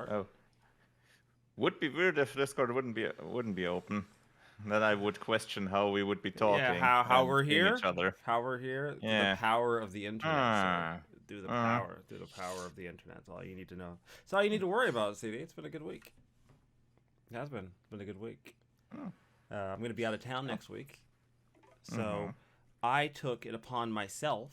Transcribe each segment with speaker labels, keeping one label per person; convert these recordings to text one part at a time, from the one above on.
Speaker 1: start.
Speaker 2: Oh, would be weird if Discord wouldn't be open. Then I would question how we would be talking.
Speaker 1: Yeah, how we're
Speaker 2: seeing
Speaker 1: here.
Speaker 2: Each other.
Speaker 1: How we're here.
Speaker 2: Yeah.
Speaker 1: The power of the internet.
Speaker 2: Ah.
Speaker 1: Through the power of the internet. That's all you need to know. That's all you need to worry about, CD. It's been a good week. It has been. It's been a good week. I'm going to be out of town next week. So I took it upon myself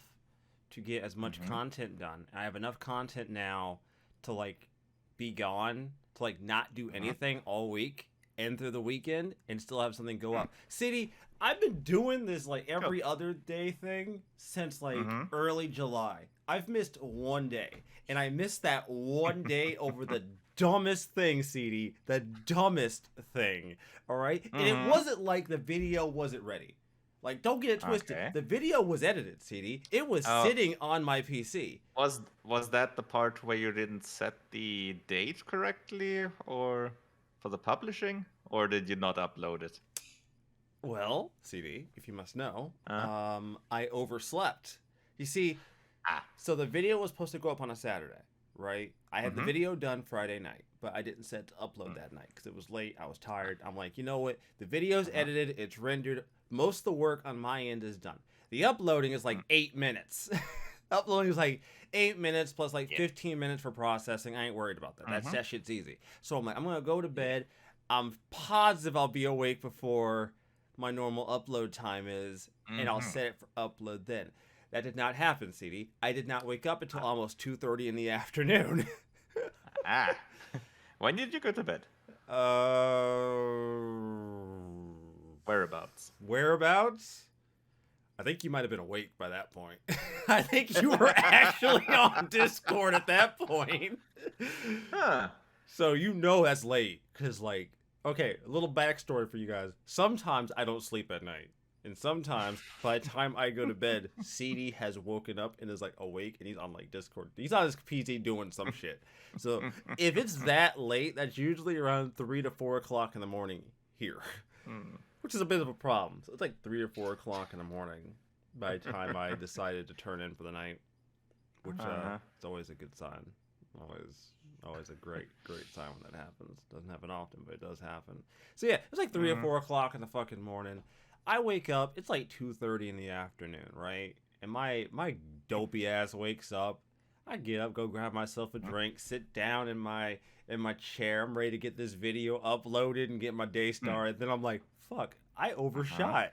Speaker 1: to get as much content done. I have enough content now to, like, be gone, to, like, not do anything all week and through the weekend and still have something go up. CD, I've been doing this, like, every other day thing since, like, early July. I've missed one day, and I missed that one day over the dumbest thing, CD. The dumbest thing, all right? And it wasn't like the video wasn't ready. Like, don't get it twisted.
Speaker 2: Okay.
Speaker 1: The video was edited, CD. It was sitting on my PC.
Speaker 2: Was that the part where you didn't set the date correctly, or for the publishing, or did you not upload it?
Speaker 1: Well, CD, if you must know, I overslept. You see, so the video was supposed to go up on a Saturday, right? I had the video done Friday night, but I didn't set to upload that night because it was late. I was tired. I'm like, you know what? The video's edited. It's rendered. Most of the work on my end is done. The uploading is like 8 minutes. Uploading is like 8 minutes plus like 15 minutes for processing. I ain't worried about that. That shit's easy. So I'm like, I'm going to go to bed. I'm positive I'll be awake before my normal upload time is, and I'll set it for upload then. That did not happen, CD. I did not wake up until almost 2:30 in the afternoon.
Speaker 2: When did you go to bed?
Speaker 1: Whereabouts? I think you might have been awake by that point. I think you were actually on Discord at that point. So you know that's late. Because, like, okay, a little backstory for you guys. Sometimes I don't sleep at night. And sometimes, by the time I go to bed, CD has woken up and is, like, awake, and he's on, like, Discord. He's on his PC doing some shit. So, if it's that late, that's usually around 3 to 4 o'clock in the morning here. Which is a bit of a problem. So, it's like 3 or 4 o'clock in the morning by the time I decided to turn in for the night. Which is always a good sign. Always a great sign when that happens. Doesn't happen often, but it does happen. So, yeah, it's like 3 or 4 o'clock in the fucking morning. I wake up, it's like 2:30 in the afternoon, right? And my dopey ass wakes up. I get up, go grab myself a drink, sit down in my chair. I'm ready to get this video uploaded and get my day started. Then I'm like, fuck, I overshot.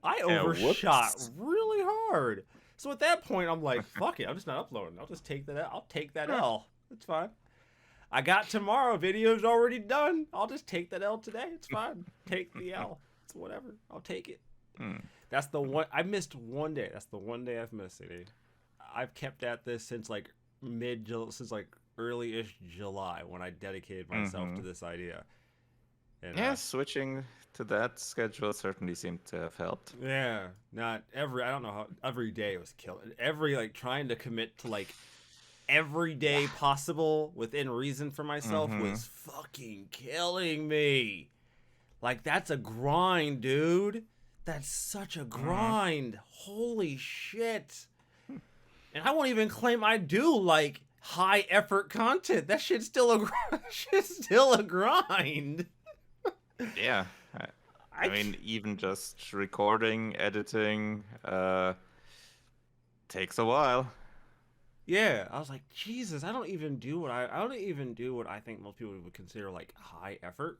Speaker 1: I overshot really hard. So at that point, I'm like, fuck it, I'm just not uploading. I'll just take that out. I'll take that L. It's fine. I got tomorrow. Video's already done. I'll just take that L today. It's fine. Take the L. Whatever, I'll take it. That's the one I missed one day. That's the one day I've missed it. I've kept at this since like since like early-ish July when I dedicated myself to this idea. And,
Speaker 2: switching to that schedule certainly seemed to have helped.
Speaker 1: Yeah, not every. I don't know how every day was killing. Every like trying to commit to like every day possible within reason for myself was fucking killing me. Like, that's a grind, dude. That's such a grind. Holy shit. And I won't even claim I do, like, high-effort content. That shit's still a grind.
Speaker 2: Yeah. I mean, even just recording, editing, takes a while.
Speaker 1: Yeah, I was like, Jesus, I don't even do what I think most people would consider, like, high effort.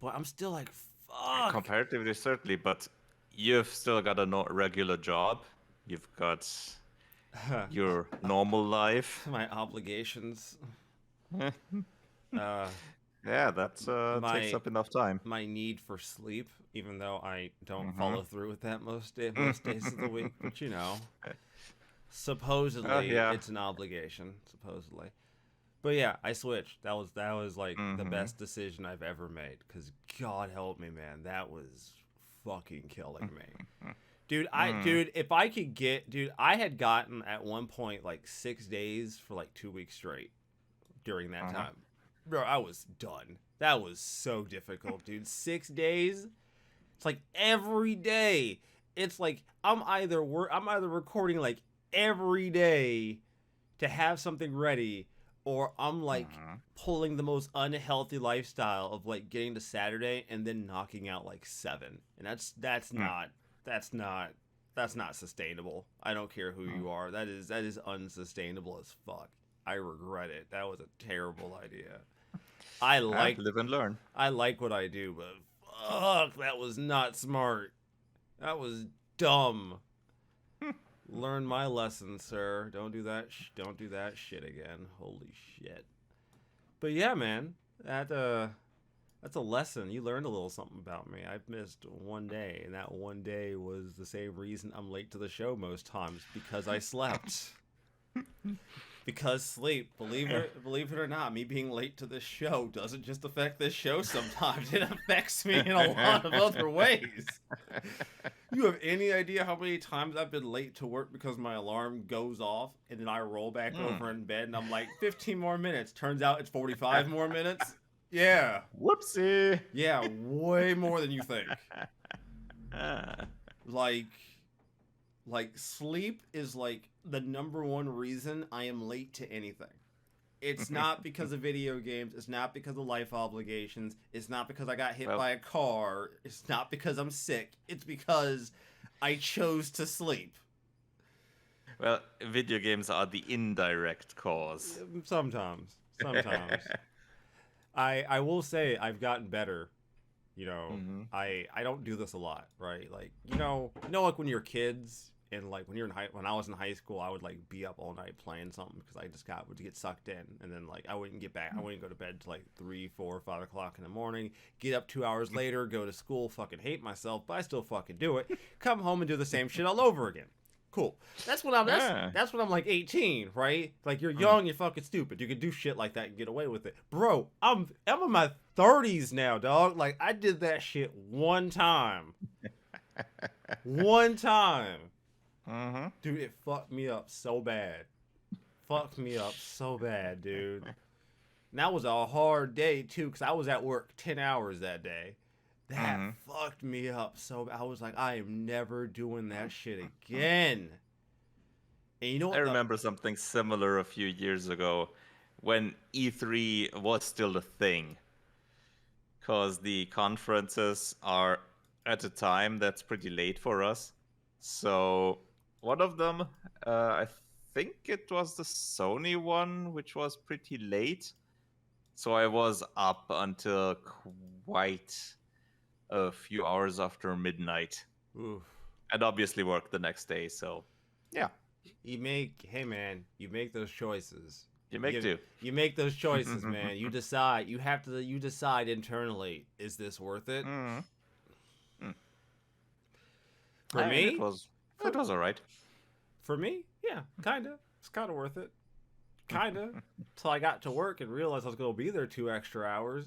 Speaker 1: But I'm still like, fuck.
Speaker 2: Comparatively, certainly, but you've still got a regular job. You've got your normal life.
Speaker 1: My obligations.
Speaker 2: Yeah, that takes up enough time.
Speaker 1: My need for sleep, even though I don't follow through with that most days of the week. But, you know, supposedly it's an obligation, supposedly. But yeah, I switched. That was like the best decision I've ever made. Because God help me, man, that was fucking killing me, dude. If I could I had gotten at one point like 6 days for like 2 weeks straight during that time. Bro, I was done. That was so difficult, dude. 6 days. It's like every day. It's like I'm either recording like every day to have something ready. or I'm like pulling the most unhealthy lifestyle of like getting to Saturday and then knocking out like 7, and that's not sustainable. I don't care who you are. That is unsustainable as fuck. I regret it. That was a terrible idea. I like
Speaker 2: live and learn.
Speaker 1: I like what I do, but fuck, that was not smart. That was dumb. Learn my lesson, sir. Don't do that. Don't do that shit again. Holy shit. But yeah, man, that's a lesson. You learned a little something about me. I've missed one day, and that one day was the same reason I'm late to the show most times, because I slept. Because sleep, believe it or not, me being late to this show doesn't just affect this show sometimes. It affects me in a lot of other ways. You have any idea how many times I've been late to work because my alarm goes off and then I roll back over in bed and I'm like, 15 more minutes. Turns out it's 45 more minutes. Yeah.
Speaker 2: Whoopsie.
Speaker 1: Yeah, way more than you think. Like sleep is like the number one reason I am late to anything. It's not because of video games. It's not because of life obligations. It's not because I got hit by a car. It's not because I'm sick. It's because I chose to sleep.
Speaker 2: Well, video games are the indirect cause.
Speaker 1: Sometimes. I will say I've gotten better. You know, I don't do this a lot, right? Like, you know, like when you're kids and like when I was in high school, I would like be up all night playing something because I just would get sucked in, and then like I wouldn't go to bed till like 3, 4, 5 o'clock in the morning. Get up 2 hours later, go to school, fucking hate myself, but I still fucking do it. Come home and do the same shit all over again. Cool. That's when I'm like 18, right? Like you're young, you're fucking stupid. You can do shit like that and get away with it. Bro, I'm in my 30s now, dog. Like I did that shit one time. One time. Dude, it fucked me up so bad. Dude. And that was a hard day too, because I was at work 10 hours that day. That fucked me up so bad. I was like, I am never doing that shit again. And you know what?
Speaker 2: I remember something similar a few years ago when E3 was still a thing. Because the conferences are at a time that's pretty late for us. So one of them, I think it was the Sony one, which was pretty late. So I was up until quite a few hours after midnight.
Speaker 1: Oof.
Speaker 2: And obviously worked the next day, so yeah.
Speaker 1: You make those choices.
Speaker 2: You
Speaker 1: make those choices, man. You decide. You decide internally, is this worth it? For me,
Speaker 2: it was all right.
Speaker 1: For me, yeah, kinda. It's kinda worth it. Kinda. Till I got to work and realized I was gonna be there 2 extra hours.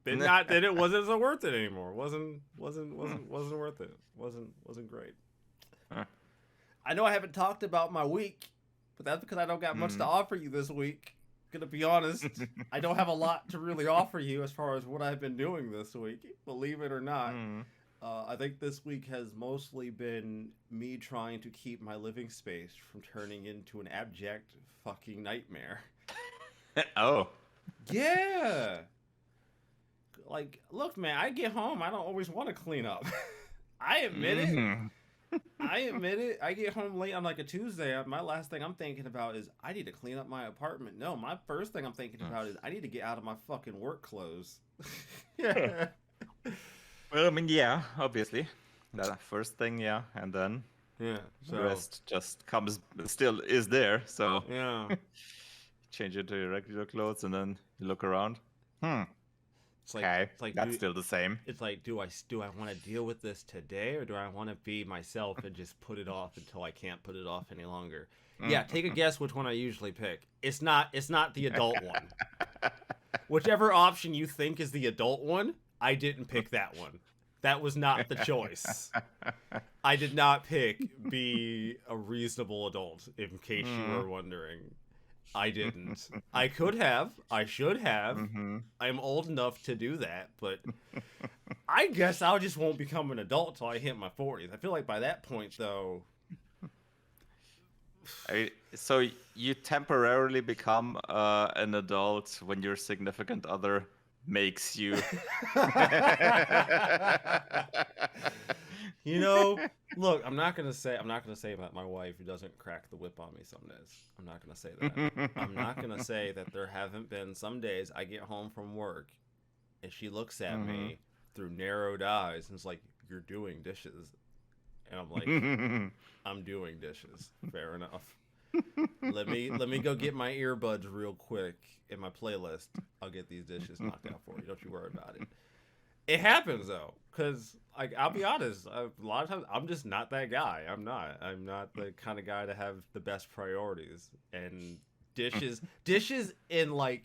Speaker 1: Then it wasn't so worth it anymore. Wasn't worth it. Wasn't great. I know I haven't talked about my week, but that's because I don't got much to offer you this week. Gonna be honest, I don't have a lot to really offer you as far as what I've been doing this week. Believe it or not. I think this week has mostly been me trying to keep my living space from turning into an abject fucking nightmare.
Speaker 2: Oh.
Speaker 1: Yeah. Like, look, man, I get home, I don't always want to clean up. I admit it. I get home late on like a Tuesday. My last thing I'm thinking about is I need to clean up my apartment. No, my first thing I'm thinking about is I need to get out of my fucking work clothes. Yeah.
Speaker 2: Well, I mean, yeah, obviously. The first thing, yeah, and then
Speaker 1: so
Speaker 2: the rest just still is there, so
Speaker 1: yeah.
Speaker 2: Change it to your regular clothes and then you look around.
Speaker 1: It's like
Speaker 2: that's still the same.
Speaker 1: It's like, do I want to deal with this today, or do I want to be myself and just put it off until I can't put it off any longer? Yeah, take a guess which one I usually pick. It's not the adult one. Whichever option you think is the adult one, I didn't pick that one. That was not the choice. I did not pick be a reasonable adult, in case you were wondering. I didn't. I could have. I should have. I'm old enough to do that, but I guess I just won't become an adult till I hit my 40s. I feel like by that point, though,
Speaker 2: So you temporarily become an adult when your significant other makes you.
Speaker 1: You know, look, I'm not gonna say that my wife doesn't crack the whip on me some days. I'm not gonna say that. I'm not gonna say that there haven't been some days I get home from work and she looks at me through narrowed eyes and is like, "You're doing dishes," and I'm like, "I'm doing dishes." Fair enough. Let me go get my earbuds real quick in my playlist. I'll get these dishes knocked out for you. Don't you worry about it. It happens though, cause like I'll be honest, a lot of times I'm just not that guy. I'm not. I'm not the kind of guy to have the best priorities. And dishes in a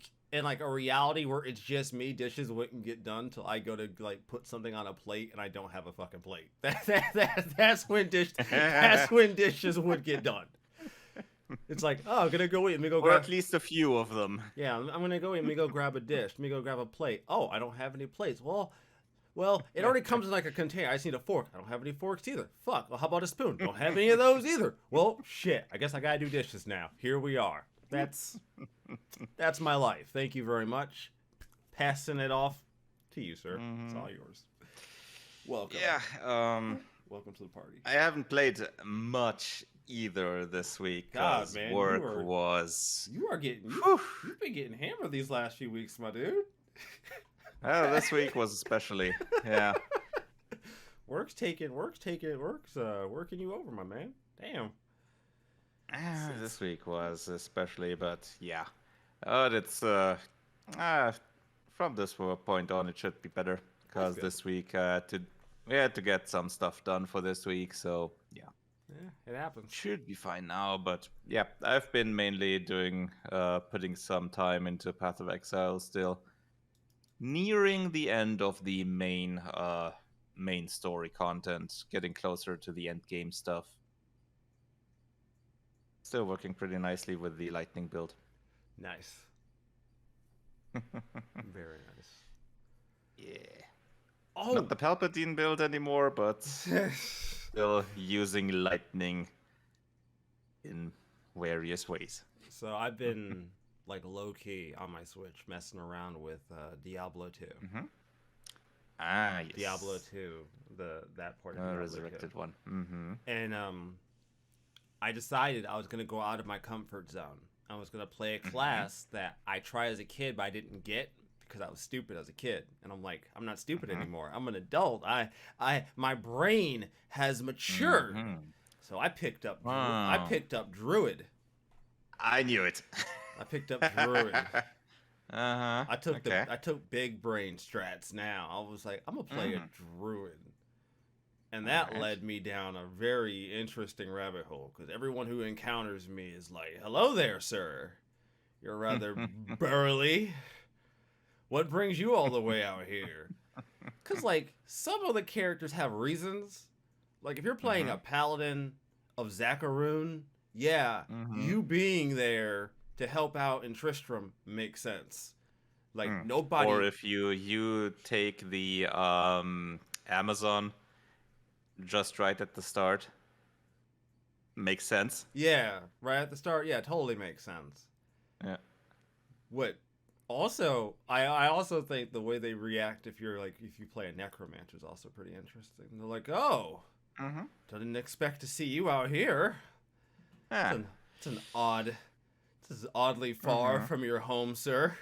Speaker 1: reality where it's just me, dishes wouldn't get done till I go to like put something on a plate and I don't have a fucking plate. That's when dishes would get done. It's like, oh, I'm gonna go eat. Let me go
Speaker 2: or
Speaker 1: grab
Speaker 2: at least a few of them.
Speaker 1: Yeah, I'm gonna go eat. Let me go grab a dish. Let me go grab a plate. Oh, I don't have any plates. Well, it already comes in like a container. I just need a fork. I don't have any forks either. Fuck. Well, how about a spoon? Don't have any of those either. Well, shit. I guess I gotta do dishes now. Here we are. That's my life. Thank you very much. Passing it off to you, sir. It's all yours. Welcome.
Speaker 2: Yeah.
Speaker 1: Welcome to the party.
Speaker 2: I haven't played much either this week
Speaker 1: God,
Speaker 2: because
Speaker 1: man,
Speaker 2: work was.
Speaker 1: You've been getting hammered these last few weeks, my dude.
Speaker 2: This week was especially, yeah.
Speaker 1: Work's working you over, my man. Damn.
Speaker 2: This week was especially, but yeah. It's from this point on, it should be better because this week we had to get some stuff done for this week, so yeah.
Speaker 1: Yeah, it happens.
Speaker 2: Should be fine now, but yeah, I've been mainly doing putting some time into Path of Exile still. Nearing the end of the main story content, getting closer to the end game stuff. Still working pretty nicely with the lightning build.
Speaker 1: Nice. Very nice.
Speaker 2: Yeah.
Speaker 1: Oh,
Speaker 2: not the Palpatine build anymore, but still using lightning in various ways.
Speaker 1: So I've been like low key on my Switch messing around with Diablo 2.
Speaker 2: Ah, yes.
Speaker 1: Diablo 2, that part of Diablo
Speaker 2: resurrected
Speaker 1: 2.
Speaker 2: one.
Speaker 1: And I decided I was gonna go out of my comfort zone. I was gonna play a class that I tried as a kid, but I didn't get because I was stupid as a kid. And I'm like, I'm not stupid anymore. I'm an adult. My brain has matured. So I picked up Druid.
Speaker 2: I knew it.
Speaker 1: I picked up Druid.
Speaker 2: I
Speaker 1: took big brain strats now. I was like, I'm gonna play a Druid. And that led me down a very interesting rabbit hole, because everyone who encounters me is like, hello there, sir. You're rather burly. What brings you all the way out here? Because, like, some of the characters have reasons. Like, if you're playing a paladin of Zacharoon, you being there to help out in Tristram makes sense. Like, nobody...
Speaker 2: Or if you take the Amazon just right at the start, makes sense.
Speaker 1: Yeah, right at the start. Yeah, totally makes sense.
Speaker 2: Yeah.
Speaker 1: What... Also, I also think the way they react if you play a necromancer is also pretty interesting. They're like, oh, didn't expect to see you out here. This is oddly far from your home, sir.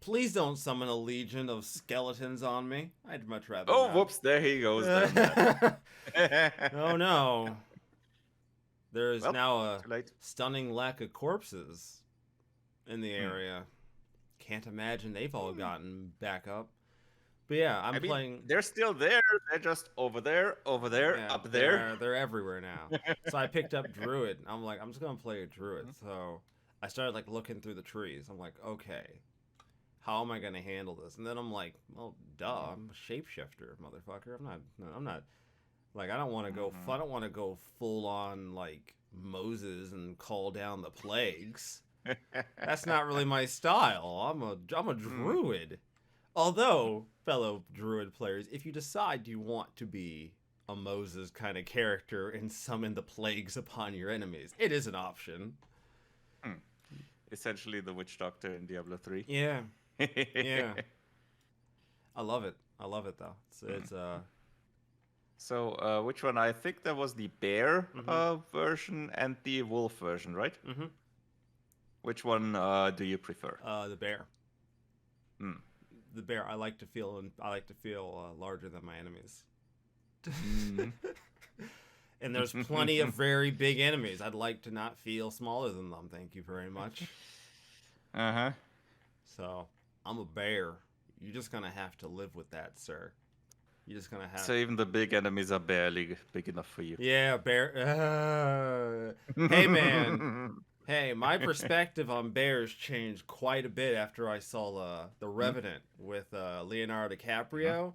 Speaker 1: Please don't summon a legion of skeletons on me. I'd much rather not.
Speaker 2: Whoops, there he goes.
Speaker 1: Oh no. There is now a stunning lack of corpses in the area. Can't imagine they've all gotten back up. But yeah, I'm playing...
Speaker 2: They're still there. They're just over there, up there.
Speaker 1: They're everywhere now. So I picked up Druid. I'm like, I'm just going to play a Druid. So I started like looking through the trees. I'm like, okay, how am I going to handle this? And then I'm like, well, duh, I'm a shapeshifter, motherfucker. I'm not like, I don't want to go, I don't want to go full on like Moses and call down the plagues. That's not really my style. I'm a druid. Although, fellow druid players, if you decide you want to be a Moses kind of character and summon the plagues upon your enemies. It is an option.
Speaker 2: Essentially the witch doctor in Diablo 3.
Speaker 1: Yeah. Yeah. I love it. I love it though. It's
Speaker 2: So, which one? I think there was the bear version and the wolf version, right?
Speaker 1: Mm-hmm.
Speaker 2: Which one do you prefer?
Speaker 1: The bear. The bear. I like to feel larger than my enemies. And there's plenty of very big enemies. I'd like to not feel smaller than them. Thank you very much. So I'm a bear. You're just gonna have to live with that, sir. You're just gonna have.
Speaker 2: So even the big enemies are barely big enough for you.
Speaker 1: Yeah, bear. Hey, man. Hey, my perspective on bears changed quite a bit after I saw The Revenant with Leonardo DiCaprio.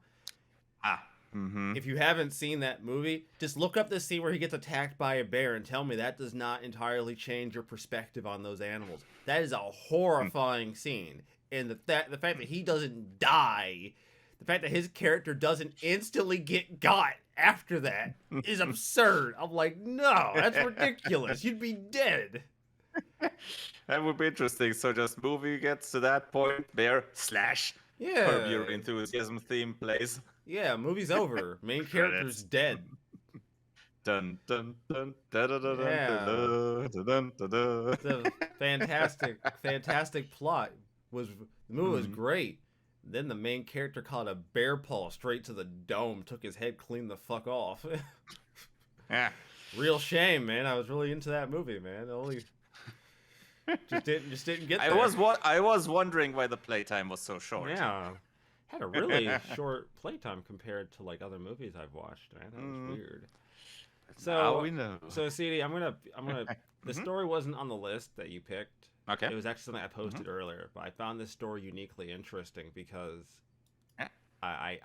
Speaker 1: If you haven't seen that movie, just look up the scene where he gets attacked by a bear and tell me that does not entirely change your perspective on those animals. That is a horrifying scene. And the fact that he doesn't die, the fact that his character doesn't instantly get got after that is absurd. I'm like, no, that's ridiculous. You'd be dead.
Speaker 2: That would be interesting. So just movie gets to that point, bear slash.
Speaker 1: Yeah.
Speaker 2: Curb Your Enthusiasm theme plays.
Speaker 1: Yeah, movie's over. Main character's dead.
Speaker 2: Dun dun dun dun dun dun
Speaker 1: Yeah.
Speaker 2: dun dun dun dun.
Speaker 1: It's a fantastic plot. The movie was great. Then the main character caught a bear paw straight to the dome, took his head clean the fuck off.
Speaker 2: Yeah.
Speaker 1: Real shame, man. I was really into that movie, man. Just didn't get there.
Speaker 2: I was wondering why the playtime was so short.
Speaker 1: Yeah. Had a really short playtime compared to like other movies I've watched, man. That was weird. So
Speaker 2: now we know.
Speaker 1: So CD, I'm gonna the story wasn't on the list that you picked.
Speaker 2: Okay.
Speaker 1: It was actually something I posted earlier, but I found this story uniquely interesting because I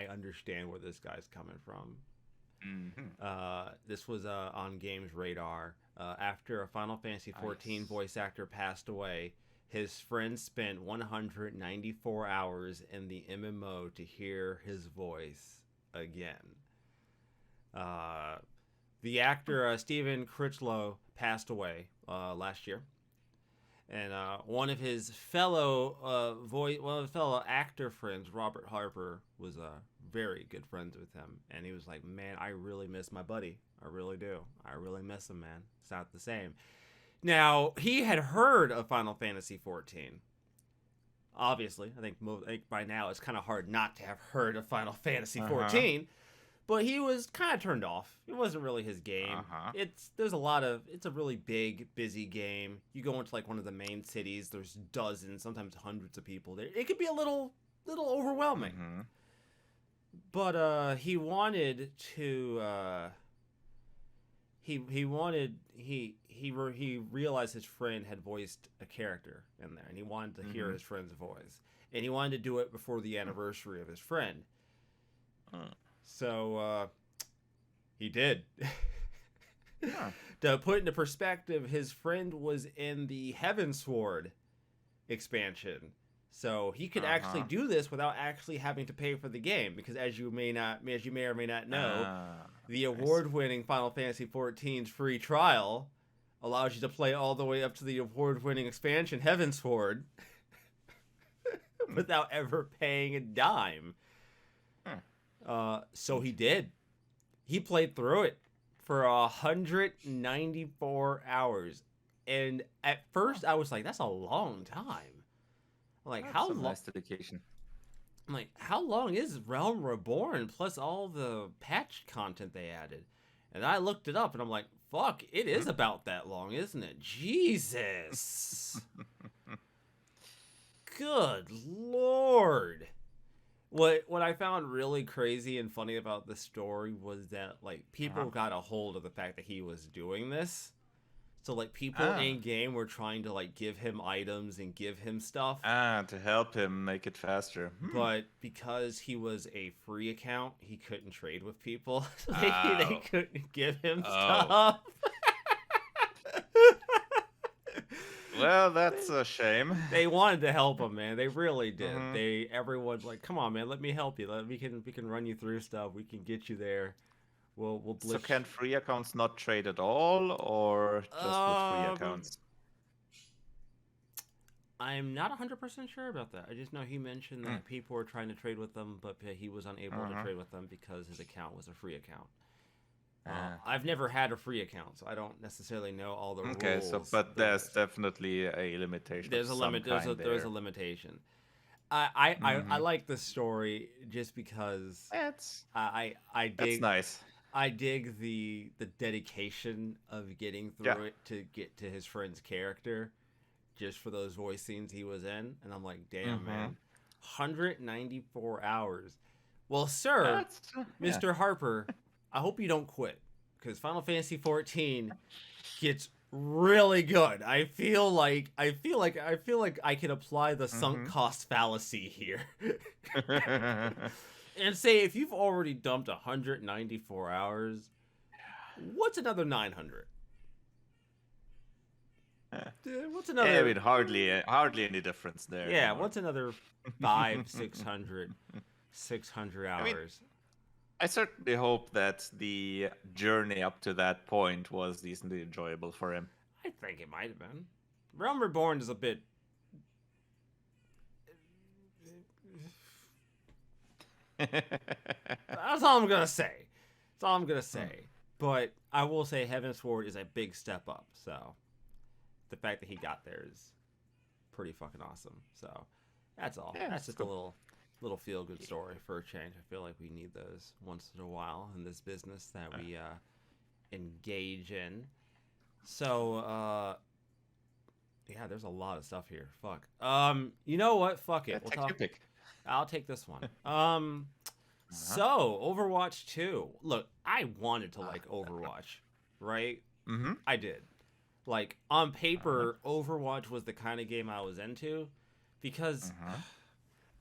Speaker 1: understand where this guy's coming from. This was on Games Radar. After a Final Fantasy XIV voice actor passed away, his friends spent 194 hours in the MMO to hear his voice again. The actor Stephen Critchlow passed away last year, and one of his fellow actor friends, Robert Harper, was very good friends with him, and he was like, "Man, I really miss my buddy. I really do. I really miss him, man. It's not the same." Now, he had heard of Final Fantasy XIV. Obviously, I think by now it's kind of hard not to have heard of Final Fantasy XIV. But he was kind of turned off. It wasn't really his game. It's a really big, busy game. You go into like one of the main cities. There's dozens, sometimes hundreds of people there. It could be a little overwhelming. But he wanted to. He realized his friend had voiced a character in there, and he wanted to hear his friend's voice, and he wanted to do it before the anniversary of his friend. So he did. To put into perspective, his friend was in the Heavensward expansion, so he could actually do this without actually having to pay for the game, because as you may or may not know, the award-winning Final Fantasy XIV's free trial allows you to play all the way up to the award-winning expansion Heavensward without ever paying a dime. So he did. He played through it for 194 hours. And at first I was like, that's a long time. I'm like, how long?
Speaker 2: Nice dedication.
Speaker 1: I'm like, how long is Realm Reborn plus all the patch content they added? And I looked it up and I'm like, fuck, it is about that long, isn't it? Jesus. Good Lord. What I found really crazy and funny about the story was that like people got a hold of the fact that he was doing this. So like people in game were trying to like give him items and give him stuff.
Speaker 2: To help him make it faster.
Speaker 1: But because he was a free account, he couldn't trade with people. So they couldn't give him stuff.
Speaker 2: Well, that's a shame.
Speaker 1: They wanted to help him, man. They really did. Everyone's like, "Come on, man, let me help you. We can run you through stuff. We can get you there." We'll
Speaker 2: So
Speaker 1: glitch.
Speaker 2: can free accounts not trade at all, or just with free accounts?
Speaker 1: I'm not 100% sure about that. I just know he mentioned that people were trying to trade with them, but he was unable to trade with them because his account was a free account. I've never had a free account, so I don't necessarily know all the rules.
Speaker 2: Okay, but there's definitely a limitation. There's a limit.
Speaker 1: There's a limitation. I like the story just because I dig.
Speaker 2: That's nice.
Speaker 1: I dig the dedication of getting through it to get to his friend's character, just for those voice scenes he was in, and I'm like, damn man, 194 hours. Well, sir, Mr. Harper, I hope you don't quit, because Final Fantasy 14 gets really good. I feel like I can apply the sunk cost fallacy here. And say, if you've already dumped 194 hours, what's another 900? What's another?
Speaker 2: Yeah, I mean, hardly any difference there.
Speaker 1: Yeah, what's another 600 hours?
Speaker 2: I mean, I certainly hope that the journey up to that point was decently enjoyable for him.
Speaker 1: I think it might have been. Realm Reborn is a bit. That's all I'm gonna say. But I will say Heaven's Sword is a big step up. So the fact that he got there is pretty fucking awesome. So that's all. Yeah, that's just cool. a little feel good story for a change. I feel like we need those once in a while in this business that we engage in. So yeah, there's a lot of stuff here. Fuck. You know what? Fuck it. I'll take this one. So Overwatch 2. Look, I wanted to like Overwatch, right? I did. Like, on paper, Overwatch was the kind of game I was into, because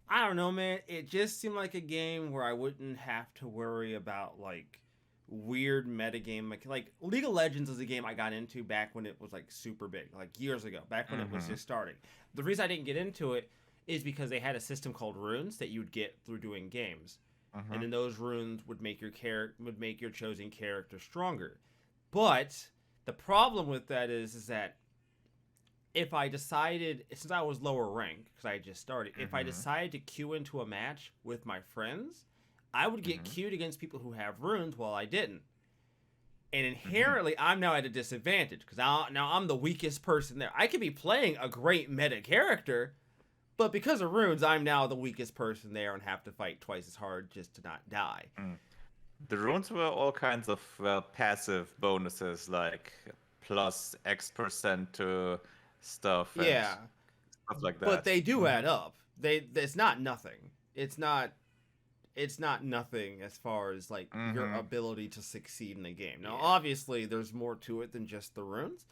Speaker 1: I don't know, man. It just seemed like a game where I wouldn't have to worry about like weird metagame. Like League of Legends is a game I got into back when it was like super big, like years ago, back when it was just starting. The reason I didn't get into it is because they had a system called runes that you would get through doing games, and then those runes would make your chosen character stronger. But the problem with that is that if I decided, since I was lower ranked because I had just started, if I decided to queue into a match with my friends, I would get queued against people who have runes while I didn't. And inherently, I'm now at a disadvantage because now I'm the weakest person there. I could be playing a great meta character, but because of runes, I'm now the weakest person there and have to fight twice as hard just to not die.
Speaker 2: The runes were all kinds of passive bonuses, like plus X% to stuff. And stuff like that.
Speaker 1: But they do add up. It's not nothing. It's not nothing as far as like your ability to succeed in the game. Now, obviously, there's more to it than just the runes,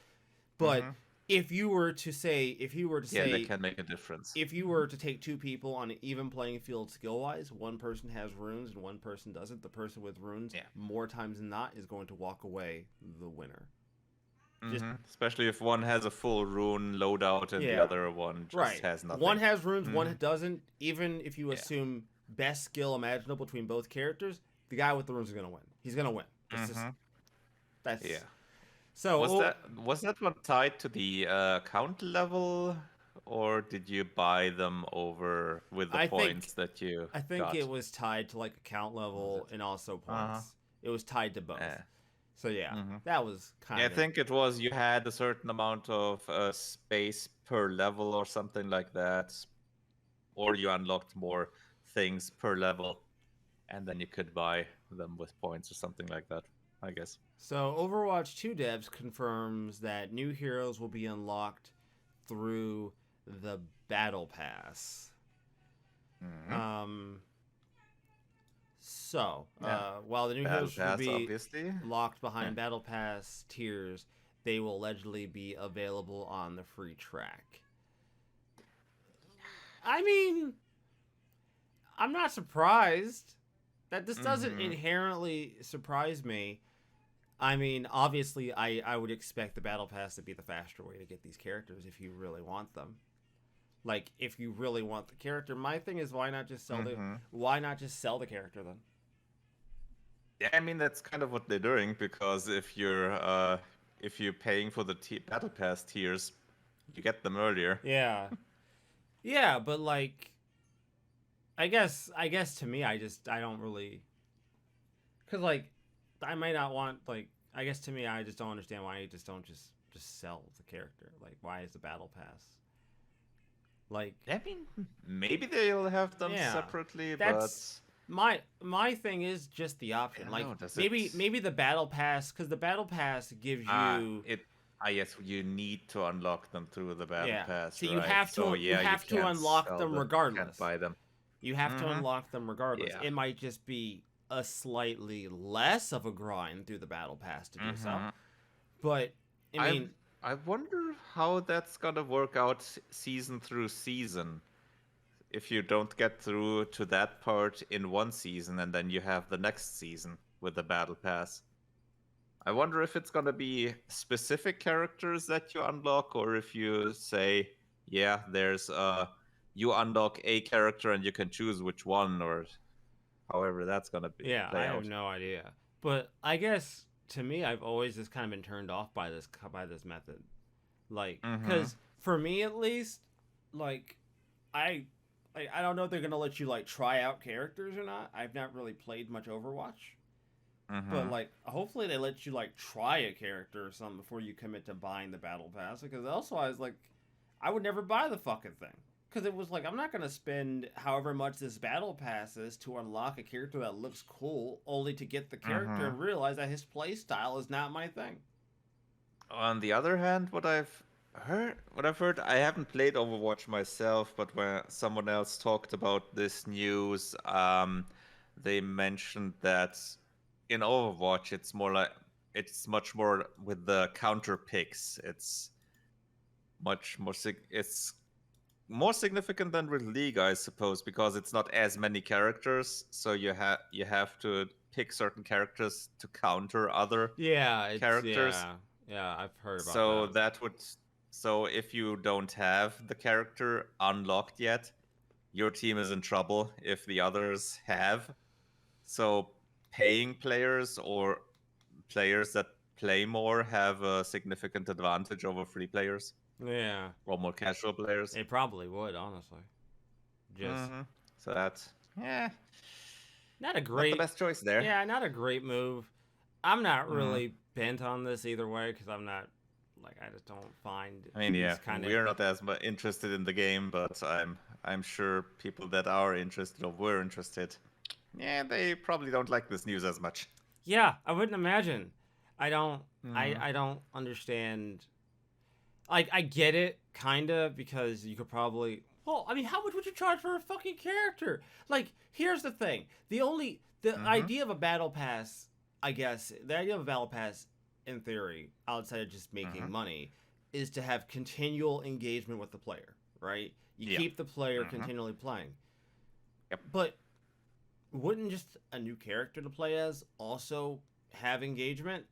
Speaker 1: but if you were to say,
Speaker 2: they can make a difference.
Speaker 1: If you were to take two people on an even playing field skill-wise, one person has runes and one person doesn't. The person with runes, more times than not, is going to walk away the winner.
Speaker 2: Especially if one has a full rune loadout and the other one just has nothing.
Speaker 1: One has runes, one doesn't. Even if you assume best skill imaginable between both characters, the guy with the runes is going to win. He's going to win. That's So
Speaker 2: was that one tied to the count level, or did you buy them over with the points that you?
Speaker 1: I think it was tied to like account level and also points. It was tied to both. So that was kind of.
Speaker 2: I think it was you had a certain amount of space per level or something like that, or you unlocked more things per level, and then you could buy them with points or something like that, I guess.
Speaker 1: So Overwatch 2 devs confirms that new heroes will be unlocked through the Battle Pass. While the new heroes will be locked behind Battle Pass tiers, they will allegedly be available on the free track. I mean, I'm not surprised. That this doesn't inherently surprise me. I mean, obviously, I would expect the Battle Pass to be the faster way to get these characters if you really want them. Like, if you really want the character, my thing is why not just sell the character then?
Speaker 2: Yeah, I mean that's kind of what they're doing, because if you're paying for the battle pass tiers, you get them earlier.
Speaker 1: Yeah. Yeah, but like I guess to me I don't really cuz like I might not want like I guess to me I just don't understand why you just don't just sell the character. Like why is the battle pass? Like
Speaker 2: I mean, maybe they'll have them
Speaker 1: yeah.
Speaker 2: separately, but
Speaker 1: That's my thing is just the
Speaker 2: I
Speaker 1: option.
Speaker 2: don't
Speaker 1: Like
Speaker 2: know. Does it?
Speaker 1: maybe the battle pass cuz the battle pass gives you
Speaker 2: It. Yes, you need to unlock them through the battle
Speaker 1: yeah.
Speaker 2: pass,
Speaker 1: So you
Speaker 2: right?
Speaker 1: have
Speaker 2: So
Speaker 1: to you
Speaker 2: yeah, you
Speaker 1: have to
Speaker 2: can't
Speaker 1: unlock
Speaker 2: sell
Speaker 1: them
Speaker 2: them, can't
Speaker 1: regardless.
Speaker 2: buy them.
Speaker 1: You have to
Speaker 2: Mm-hmm.
Speaker 1: unlock them regardless.
Speaker 2: Yeah.
Speaker 1: It might just be a slightly less of a grind through the battle pass to do so.
Speaker 2: Mm-hmm.
Speaker 1: But I
Speaker 2: I
Speaker 1: mean,
Speaker 2: I wonder how that's gonna work out season through season. If you don't get through to that part in one season, and then you have the next season with the battle pass. I wonder if it's gonna be specific characters that you unlock, or if you say, yeah, there's you unlock a character and you can choose which one, or however that's gonna be
Speaker 1: yeah, I
Speaker 2: play
Speaker 1: have
Speaker 2: out.
Speaker 1: no idea. But I guess to me, I've always just kind of been turned off by this method. Like,
Speaker 2: Mm-hmm.
Speaker 1: because for me at least, like, I I don't know if they're gonna let you like try out characters or not. I've not really played much Overwatch, but
Speaker 2: Mm-hmm.
Speaker 1: like, hopefully they let you like try a character or something before you commit to buying the battle pass. Because also I was like, I would never buy the fucking thing. Because it was like, I'm not going to spend however much this battle pass is to unlock a character that looks cool, only to get the character
Speaker 2: Mm-hmm.
Speaker 1: and realize that his play style is not my thing.
Speaker 2: On the other hand, what I've heard, I haven't played Overwatch myself, but when someone else talked about this news, they mentioned that in Overwatch, it's much more with the counter picks. It's much more it's more significant than with League, I suppose, because it's not as many characters, so you have to pick certain characters to counter other
Speaker 1: Yeah,
Speaker 2: characters.
Speaker 1: yeah, I've heard about
Speaker 2: So
Speaker 1: that.
Speaker 2: that would so if you don't have the character unlocked yet, your team is in trouble if the others have. So paying players or players that play more have a significant advantage over free players
Speaker 1: Yeah,
Speaker 2: or more casual players.
Speaker 1: it probably would, honestly. Just
Speaker 2: Hmm. So that's yeah,
Speaker 1: not a
Speaker 2: not the
Speaker 1: great,
Speaker 2: best choice there.
Speaker 1: yeah, not a great move. I'm not
Speaker 2: Mm.
Speaker 1: really bent on this either way because I'm not like I just don't find
Speaker 2: I mean,
Speaker 1: these
Speaker 2: yeah,
Speaker 1: kind of
Speaker 2: we're not as much interested in the game, but I'm sure people that are interested or were interested, yeah, they probably don't like this news as much.
Speaker 1: yeah, I wouldn't imagine. I don't
Speaker 2: Hmm.
Speaker 1: I don't understand. Like I get it kind of because you could probably well, I mean, how much would you charge for a fucking character? Like, here's the thing. The
Speaker 2: Hmm.
Speaker 1: idea of a battle pass, I guess, the idea of a battle pass in theory, outside of just
Speaker 2: Hmm.
Speaker 1: making money, is to have continual engagement with the player, right? You
Speaker 2: Yeah.
Speaker 1: keep the player
Speaker 2: Hmm.
Speaker 1: continually playing.
Speaker 2: Yep.
Speaker 1: But wouldn't just a new character to play as also have engagement?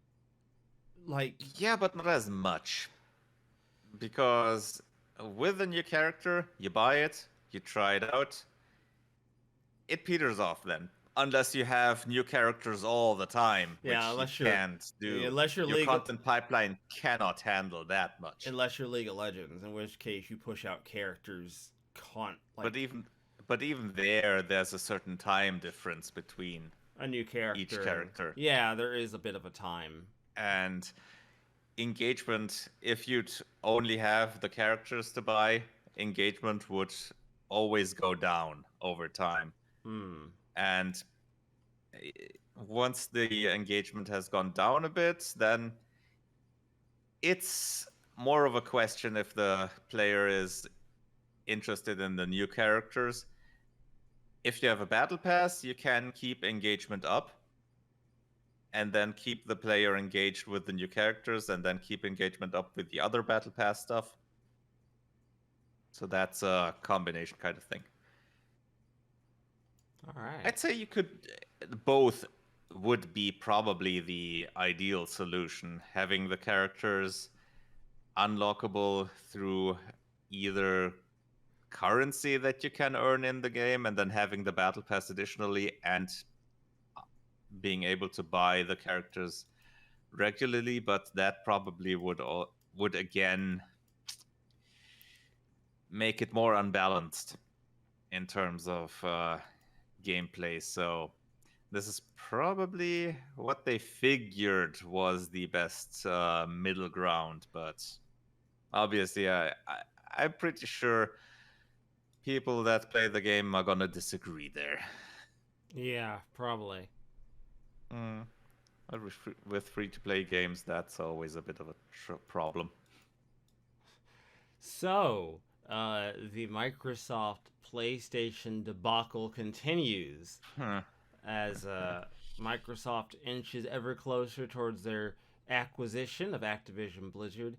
Speaker 1: Like,
Speaker 2: Yeah, but not as much. Because with a new character, you buy it, you try it out, it peters off then. Unless you have new characters all the time,
Speaker 1: yeah,
Speaker 2: which you can't do.
Speaker 1: unless you're
Speaker 2: Your
Speaker 1: legal,
Speaker 2: content pipeline cannot handle that much.
Speaker 1: unless you're League of Legends, in which case you push out characters
Speaker 2: But
Speaker 1: like
Speaker 2: even there's a certain time difference between
Speaker 1: a new
Speaker 2: each
Speaker 1: character.
Speaker 2: character.
Speaker 1: Yeah, there is a bit of a time.
Speaker 2: And engagement, if you'd only have the characters to buy, engagement would always go down over time.
Speaker 1: Hmm.
Speaker 2: And eh, once the engagement has gone down a bit, then it's more of a question if the player is interested in the new characters. If you have a battle pass, you can keep engagement up and then keep the player engaged with the new characters and then keep engagement up with the other battle pass stuff. So that's a combination kind of thing.
Speaker 1: All right.
Speaker 2: I'd say you could both would be probably the ideal solution, having the characters unlockable through either currency that you can earn in the game and then having the battle pass additionally, and being able to buy the characters regularly, but that probably would again make it more unbalanced in terms of gameplay. So this is probably what they figured was the best middle ground, but obviously I'm pretty sure people that play the game are gonna disagree there.
Speaker 1: Yeah, probably.
Speaker 2: With free-to-play games, that's always a bit of a problem.
Speaker 1: So, the Microsoft PlayStation debacle continues as Microsoft inches ever closer towards their acquisition of Activision Blizzard.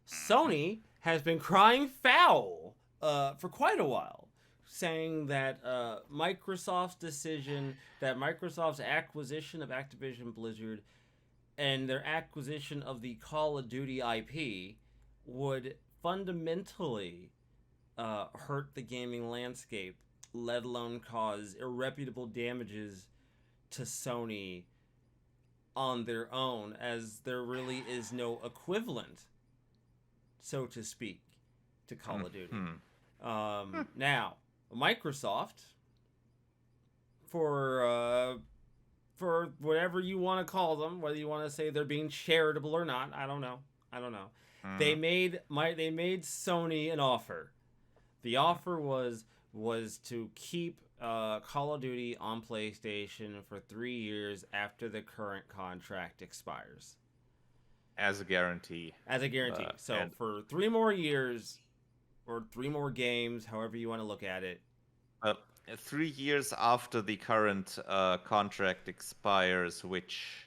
Speaker 1: Sony has been crying foul for quite a while, saying that Microsoft's acquisition of Activision Blizzard and their acquisition of the Call of Duty IP would fundamentally hurt the gaming landscape, let alone cause irreparable damages to Sony on their own, as there really is no equivalent, so to speak, to Call of Duty. Now, Microsoft, for whatever you want to call them, whether you want to say they're being charitable or not, I don't know. They made Sony an offer. The offer was to keep Call of Duty on PlayStation for 3 years after the current contract expires.
Speaker 2: As a guarantee.
Speaker 1: So for 3 more years, or 3 more games, however you want to look at it.
Speaker 2: 3 years after the current contract expires, which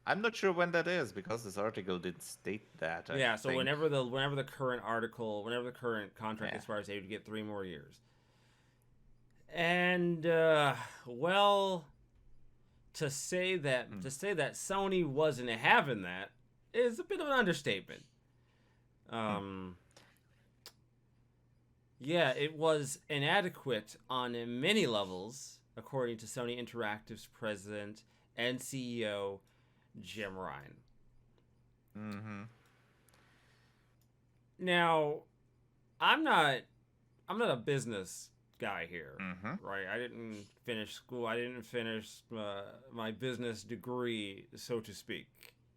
Speaker 2: I'm not sure when that is, because this article didn't state that.
Speaker 1: I think. whenever the current contract expires, they would get 3 more years. And well, to say that Sony wasn't having that is a bit of an understatement. Yeah, it was inadequate on many levels, according to Sony Interactive's president and CEO, Jim Ryan. Now, I'm not a business guy here, right? I didn't finish school. I didn't finish my business degree, so to speak.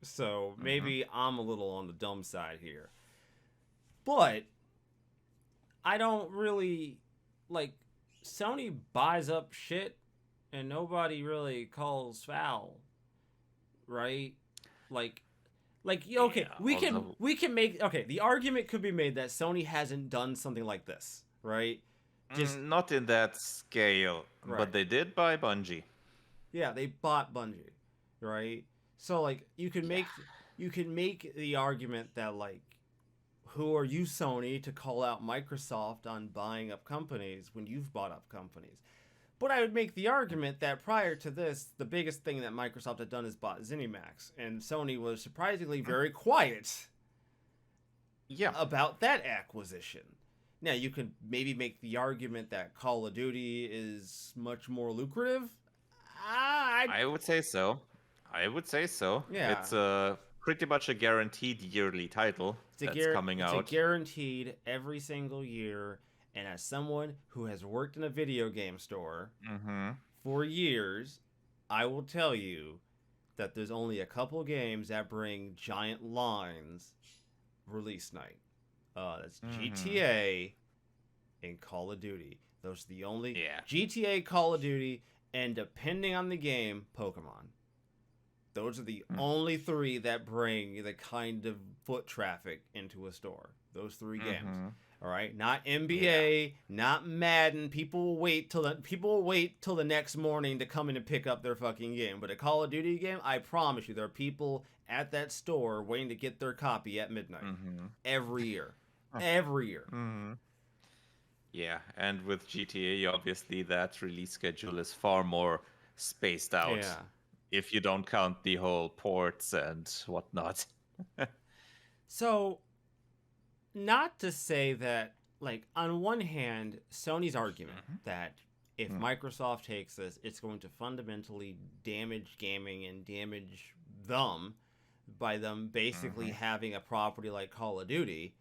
Speaker 1: So maybe I'm a little on the dumb side here. But I don't really, Sony buys up shit and nobody really calls foul, right? Okay, we can make, the argument could be made that Sony hasn't done something like this, right?
Speaker 2: Just not in that scale, right. But they did buy Bungie.
Speaker 1: Yeah, they bought Bungie, right? So you can make the argument that who are you, Sony, to call out Microsoft on buying up companies when you've bought up companies? But I would make the argument that prior to this, the biggest thing that Microsoft had done is bought ZeniMax, and Sony was surprisingly very quiet about that acquisition. Now, you could maybe make the argument that Call of Duty is much more lucrative.
Speaker 2: I would say so. Yeah. It's pretty much a guaranteed yearly title coming out.
Speaker 1: It's guaranteed every single year. And as someone who has worked in a video game store for years, I will tell you that there's only a couple games that bring giant lines release night. That's GTA and Call of Duty. Those are the only... GTA, Call of Duty, and depending on the game, Pokemon. Those are the only 3 that bring the kind of foot traffic into a store. Those 3 games. All right, not NBA, not Madden. People will wait till the next morning to come in and pick up their fucking game. But a Call of Duty game, I promise you, there are people at that store waiting to get their copy at midnight every year. Every year.
Speaker 2: Yeah, and with GTA, obviously that release schedule is far more spaced out. Yeah. If you don't count the whole ports and whatnot.
Speaker 1: So, not to say that, on one hand, Sony's argument that if Microsoft takes this, it's going to fundamentally damage gaming and damage them by them basically having a property like Call of Duty,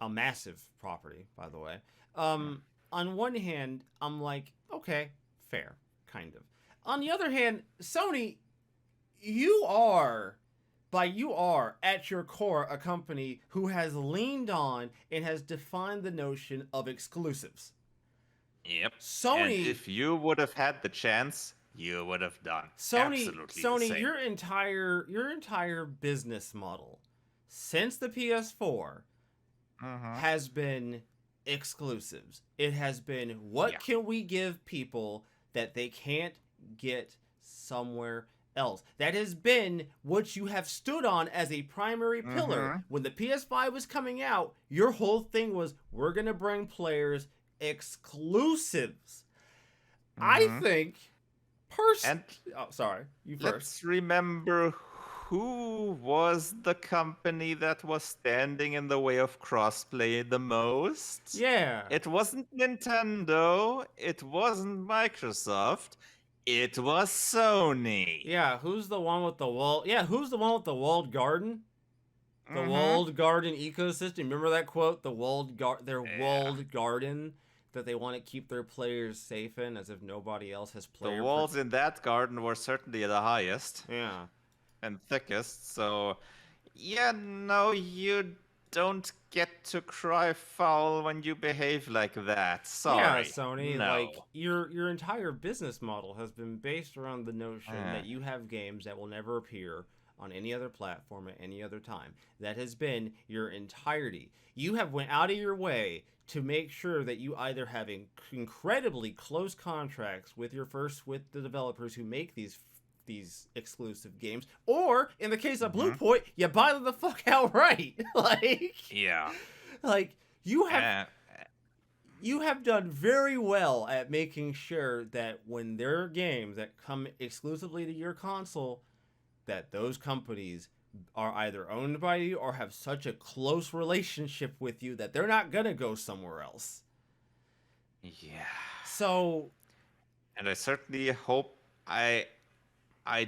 Speaker 1: a massive property, by the way. On one hand, I'm like, okay, fair, kind of. On the other hand, Sony, you are at your core a company who has leaned on and has defined the notion of exclusives.
Speaker 2: Yep.
Speaker 1: Sony,
Speaker 2: and if you would have had the chance, you would have done absolutely the same.
Speaker 1: your entire business model since the PS4 has been exclusives. It has been what can we give people that they can't get somewhere else. That has been what you have stood on as a primary pillar. When the PS5 was coming out, your whole thing was, we're going to bring players exclusives. I think, sorry, you first.
Speaker 2: Let's remember who was the company that was standing in the way of crossplay the most?
Speaker 1: Yeah.
Speaker 2: It wasn't Nintendo. It wasn't Microsoft. It was Sony.
Speaker 1: Yeah, who's the one with the wall? Yeah, who's the one with the walled garden? The walled garden ecosystem. Remember that quote? The walled walled garden that they want to keep their players safe in, as if nobody else has played.
Speaker 2: The walls in that garden were certainly the highest.
Speaker 1: Yeah.
Speaker 2: And thickest. So, yeah, no, you don't get to cry foul when you behave like that. Sorry.
Speaker 1: Yeah, Sony,
Speaker 2: no.
Speaker 1: like your entire business model has been based around the notion that you have games that will never appear on any other platform at any other time. That has been your entirety. You have went out of your way to make sure that you either have incredibly close contracts with the developers who make these exclusive games, or in the case of Bluepoint, you buy them the fuck outright. You have done very well at making sure that when there are games that come exclusively to your console, that those companies are either owned by you or have such a close relationship with you that they're not gonna go somewhere else.
Speaker 2: Yeah.
Speaker 1: So,
Speaker 2: and I certainly hope I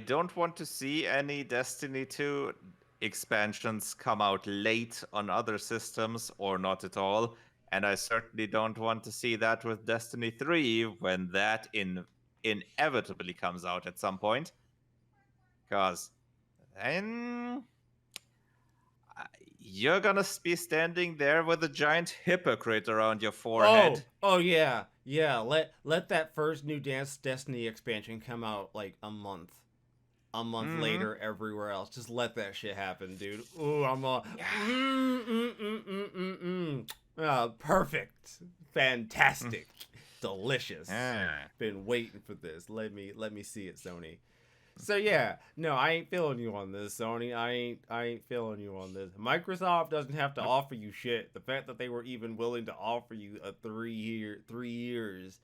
Speaker 2: don't want to see any Destiny 2 expansions come out late on other systems or not at all. And I certainly don't want to see that with Destiny 3 when that inevitably comes out at some point. Because then you're gonna be standing there with a giant hypocrite around your forehead.
Speaker 1: Oh yeah. Yeah, let that first new Destiny expansion come out like a month later everywhere else. Just let that shit happen, dude. Ooh, I'm all perfect, fantastic, delicious. Been waiting for this. Let me see it, Sony. So yeah, no, I ain't feeling you on this, Sony. I ain't feeling you on this. Microsoft doesn't have to offer you shit. The fact that they were even willing to offer you a 3 years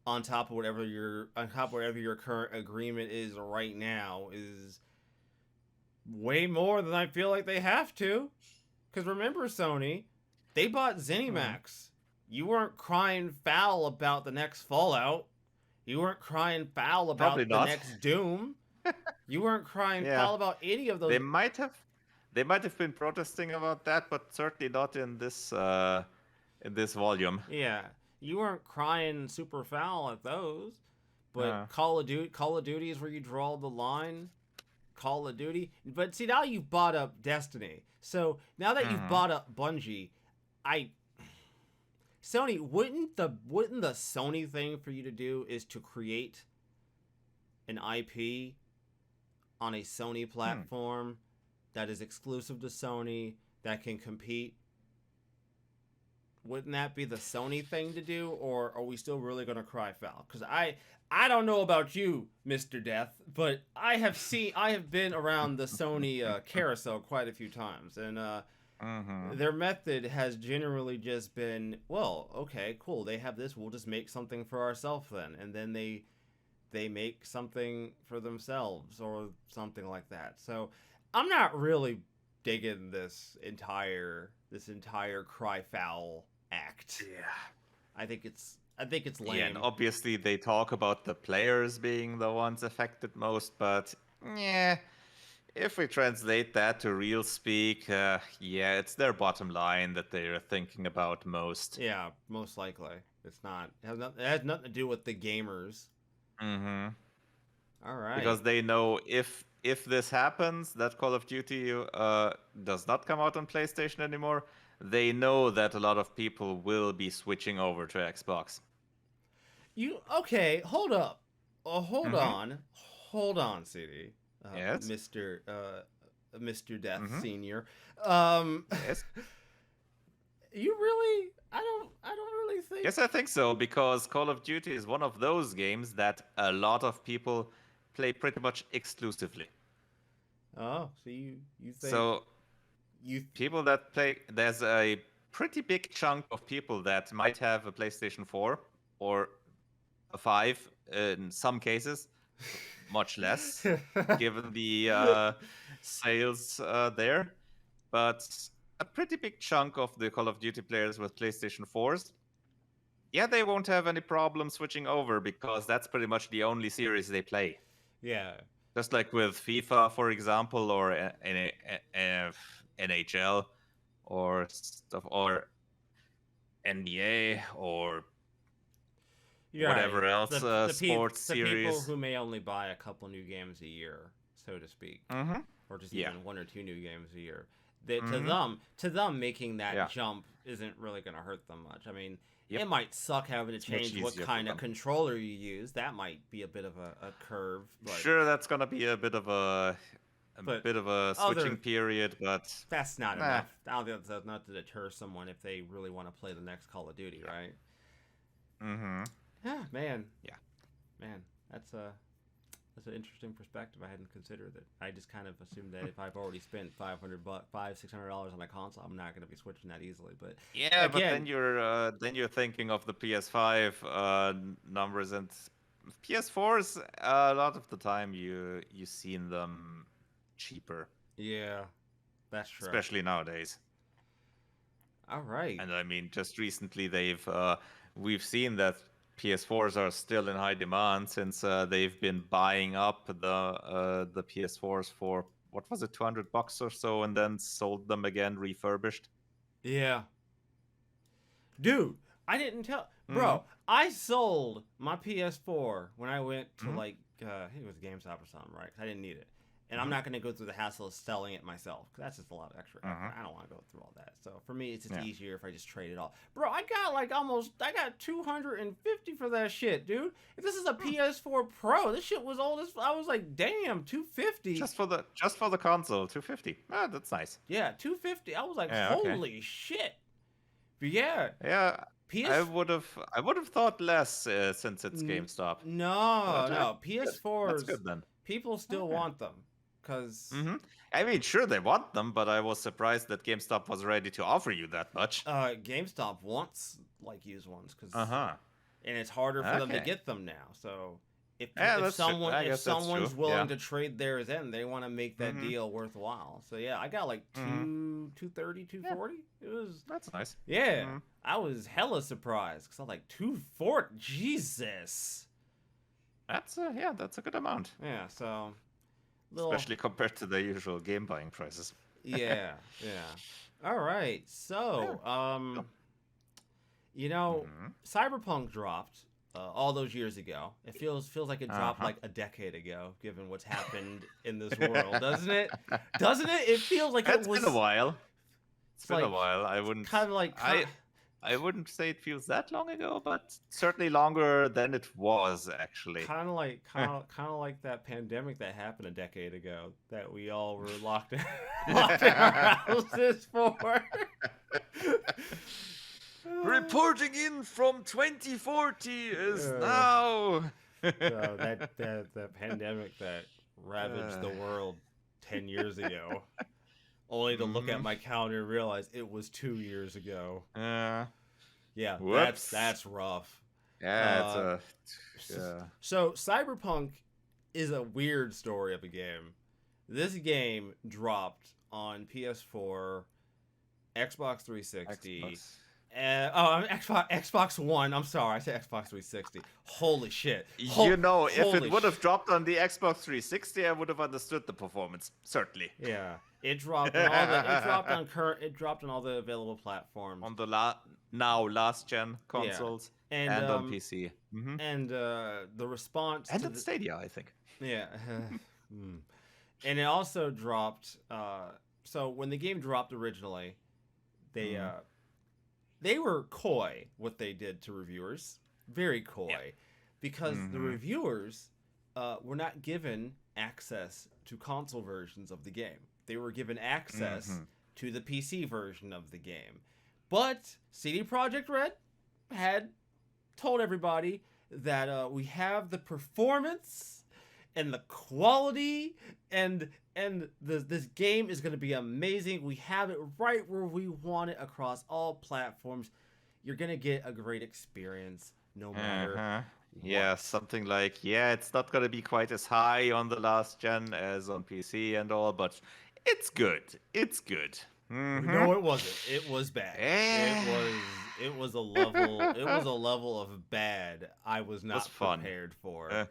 Speaker 1: on top of whatever your current agreement is right now is way more than I feel like they have to. Because remember, Sony, they bought ZeniMax. You weren't crying foul about the next Fallout. You weren't crying foul about the next Doom. You weren't crying foul about any of those.
Speaker 2: They might have been protesting about that, but certainly not in this volume.
Speaker 1: Yeah, you weren't crying super foul at those. But Call of Duty is where you draw the line. Call of Duty. But see, now you've bought up Destiny. So now that you've bought up Bungie, Sony, wouldn't the Sony thing for you to do is to create an IP on a Sony platform that is exclusive to Sony, that can compete? Wouldn't that be the Sony thing to do, or are we still really going to cry foul? Because I don't know about you, Mr. Death, but I have been around the Sony carousel quite a few times, and their method has generally just been, well, okay, cool, they have this, we'll just make something for ourselves then, and then they make something for themselves or something like that. So I'm not really digging this entire cry foul act.
Speaker 2: Yeah.
Speaker 1: I think it's I think it's lame.
Speaker 2: Yeah, and obviously they talk about the players being the ones affected most, but yeah, if we translate that to real speak, yeah, it's their bottom line that they're thinking about most.
Speaker 1: Yeah, most likely. It's not. It has nothing to do with the gamers.
Speaker 2: Mm-hmm.
Speaker 1: All right.
Speaker 2: Because they know if this happens, that Call of Duty does not come out on PlayStation anymore, they know that a lot of people will be switching over to Xbox.
Speaker 1: Okay? Hold up. Hold on, CD.
Speaker 2: Yes,
Speaker 1: Mr. Death Senior.
Speaker 2: yes.
Speaker 1: You really? I don't really think.
Speaker 2: Yes, I think so, because Call of Duty is one of those games that a lot of people play pretty much exclusively.
Speaker 1: Oh, so you think
Speaker 2: So people that play, there's a pretty big chunk of people that might have a PlayStation 4 or a 5 in some cases, much less, given the sales there. But a pretty big chunk of the Call of Duty players with PlayStation 4s, yeah, they won't have any problem switching over because that's pretty much the only series they play.
Speaker 1: Yeah.
Speaker 2: Just like with FIFA, for example, or NHL, or stuff, or NBA, or whatever else sports series.
Speaker 1: The people who may only buy a couple new games a year, so to speak, or just even 1 or 2 new games a year. To them, making that jump isn't really going to hurt them much. I mean, it might suck having to change what kind of controller you use. That might be a bit of a curve. But
Speaker 2: sure, that's going to be a bit of a switching period, but
Speaker 1: that's not enough. I don't think that's enough to deter someone if they really want to play the next Call of Duty, right? Yeah, man.
Speaker 2: Yeah,
Speaker 1: man, that's an interesting perspective. I hadn't considered it. I just kind of assumed that if I've already spent $600 on a console, I'm not going to be switching that easily. But
Speaker 2: yeah, again, but then you're thinking of the PS5 numbers, and PS4s. A lot of the time, you seen them cheaper.
Speaker 1: Yeah, that's true.
Speaker 2: Especially nowadays.
Speaker 1: All right.
Speaker 2: And I mean, just recently we've seen that PS4s are still in high demand since they've been buying up the PS4s for, what was it, $200 or so, and then sold them again refurbished.
Speaker 1: Yeah. Dude, I didn't tell. Bro, I sold my PS4 when I went to I think it was GameStop or something, right? 'Cause I didn't need it. And I'm not going to go through the hassle of selling it myself. Cause that's just a lot of extra effort. I don't want to go through all that. So for me, it's just easier if I just trade it off. Bro, I got $250 for that shit, dude. If this is a PS4 Pro, this shit was old as, I was like, damn, $250.
Speaker 2: Just for the console, $250. Ah, that's nice.
Speaker 1: Yeah, $250. I was like, holy shit. But yeah.
Speaker 2: Yeah. I would have thought less since it's GameStop.
Speaker 1: No, PS4s.
Speaker 2: That's good then.
Speaker 1: People still want them. Cause
Speaker 2: I mean, sure, they want them, but I was surprised that GameStop was ready to offer you that much.
Speaker 1: GameStop wants like used ones, and it's harder for them to get them now. So if someone's willing to trade theirs in, they want to make that deal worthwhile. So yeah, I got like $230, $240.
Speaker 2: That's nice.
Speaker 1: Yeah, I was hella surprised because I was like $240. Jesus.
Speaker 2: That's a good amount.
Speaker 1: Yeah, so.
Speaker 2: Especially compared to the usual game buying prices.
Speaker 1: Yeah. All right. So, Cyberpunk dropped all those years ago. It feels like it dropped like a decade ago, given what's happened in this world, doesn't it? Doesn't it? It feels like
Speaker 2: it's been a while. It's been a while. I wouldn't
Speaker 1: kind of like.
Speaker 2: I wouldn't say it feels that long ago, but certainly longer than it was actually.
Speaker 1: Kind of like that pandemic that happened a decade ago that we all were locked in our houses for.
Speaker 2: Reporting in from 2040 is now.
Speaker 1: So that pandemic that ravaged the world 10 years ago. Only to look at my calendar and realize it was 2 years ago. Yeah, that's rough.
Speaker 2: Yeah,
Speaker 1: So Cyberpunk is a weird story of a game. This game dropped on PS4, Xbox 360, Xbox One. I'm sorry, I said Xbox 360. Holy shit!
Speaker 2: If it would have dropped on the Xbox 360, I would have understood the performance. Certainly.
Speaker 1: Yeah, it dropped on all the. It dropped on all the available platforms.
Speaker 2: On the last gen consoles and on PC.
Speaker 1: Mm-hmm. And the response
Speaker 2: and on Stadia, I think.
Speaker 1: Yeah. And it also dropped. So when the game dropped originally, they were coy what they did to reviewers, very coy, because the reviewers were not given access to console versions of the game. They were given access to the PC version of the game. But CD Projekt Red had told everybody that we have the performance and the quality and this game is going to be amazing. We have it right where we want it across all platforms. You're going to get a great experience no matter what.
Speaker 2: Yeah, something like, it's not going to be quite as high on the last gen as on PC and all, but it's good. It's good.
Speaker 1: No, it wasn't. It was bad. It was a level. It was a level of bad I was not prepared for.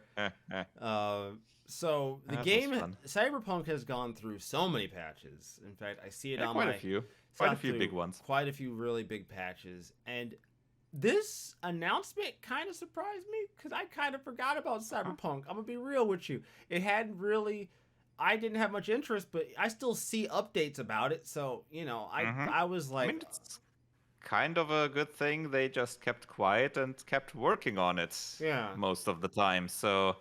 Speaker 1: So the game, Cyberpunk, has gone through so many patches. In fact, I see it on
Speaker 2: quite a few big ones.
Speaker 1: Quite a few really big patches, and this announcement kind of surprised me because I kind of forgot about Cyberpunk. I'm gonna be real with you. It hadn't really. I didn't have much interest, but I still see updates about it. So, I was like...
Speaker 2: it's kind of a good thing they just kept quiet and kept working on it most of the time. So,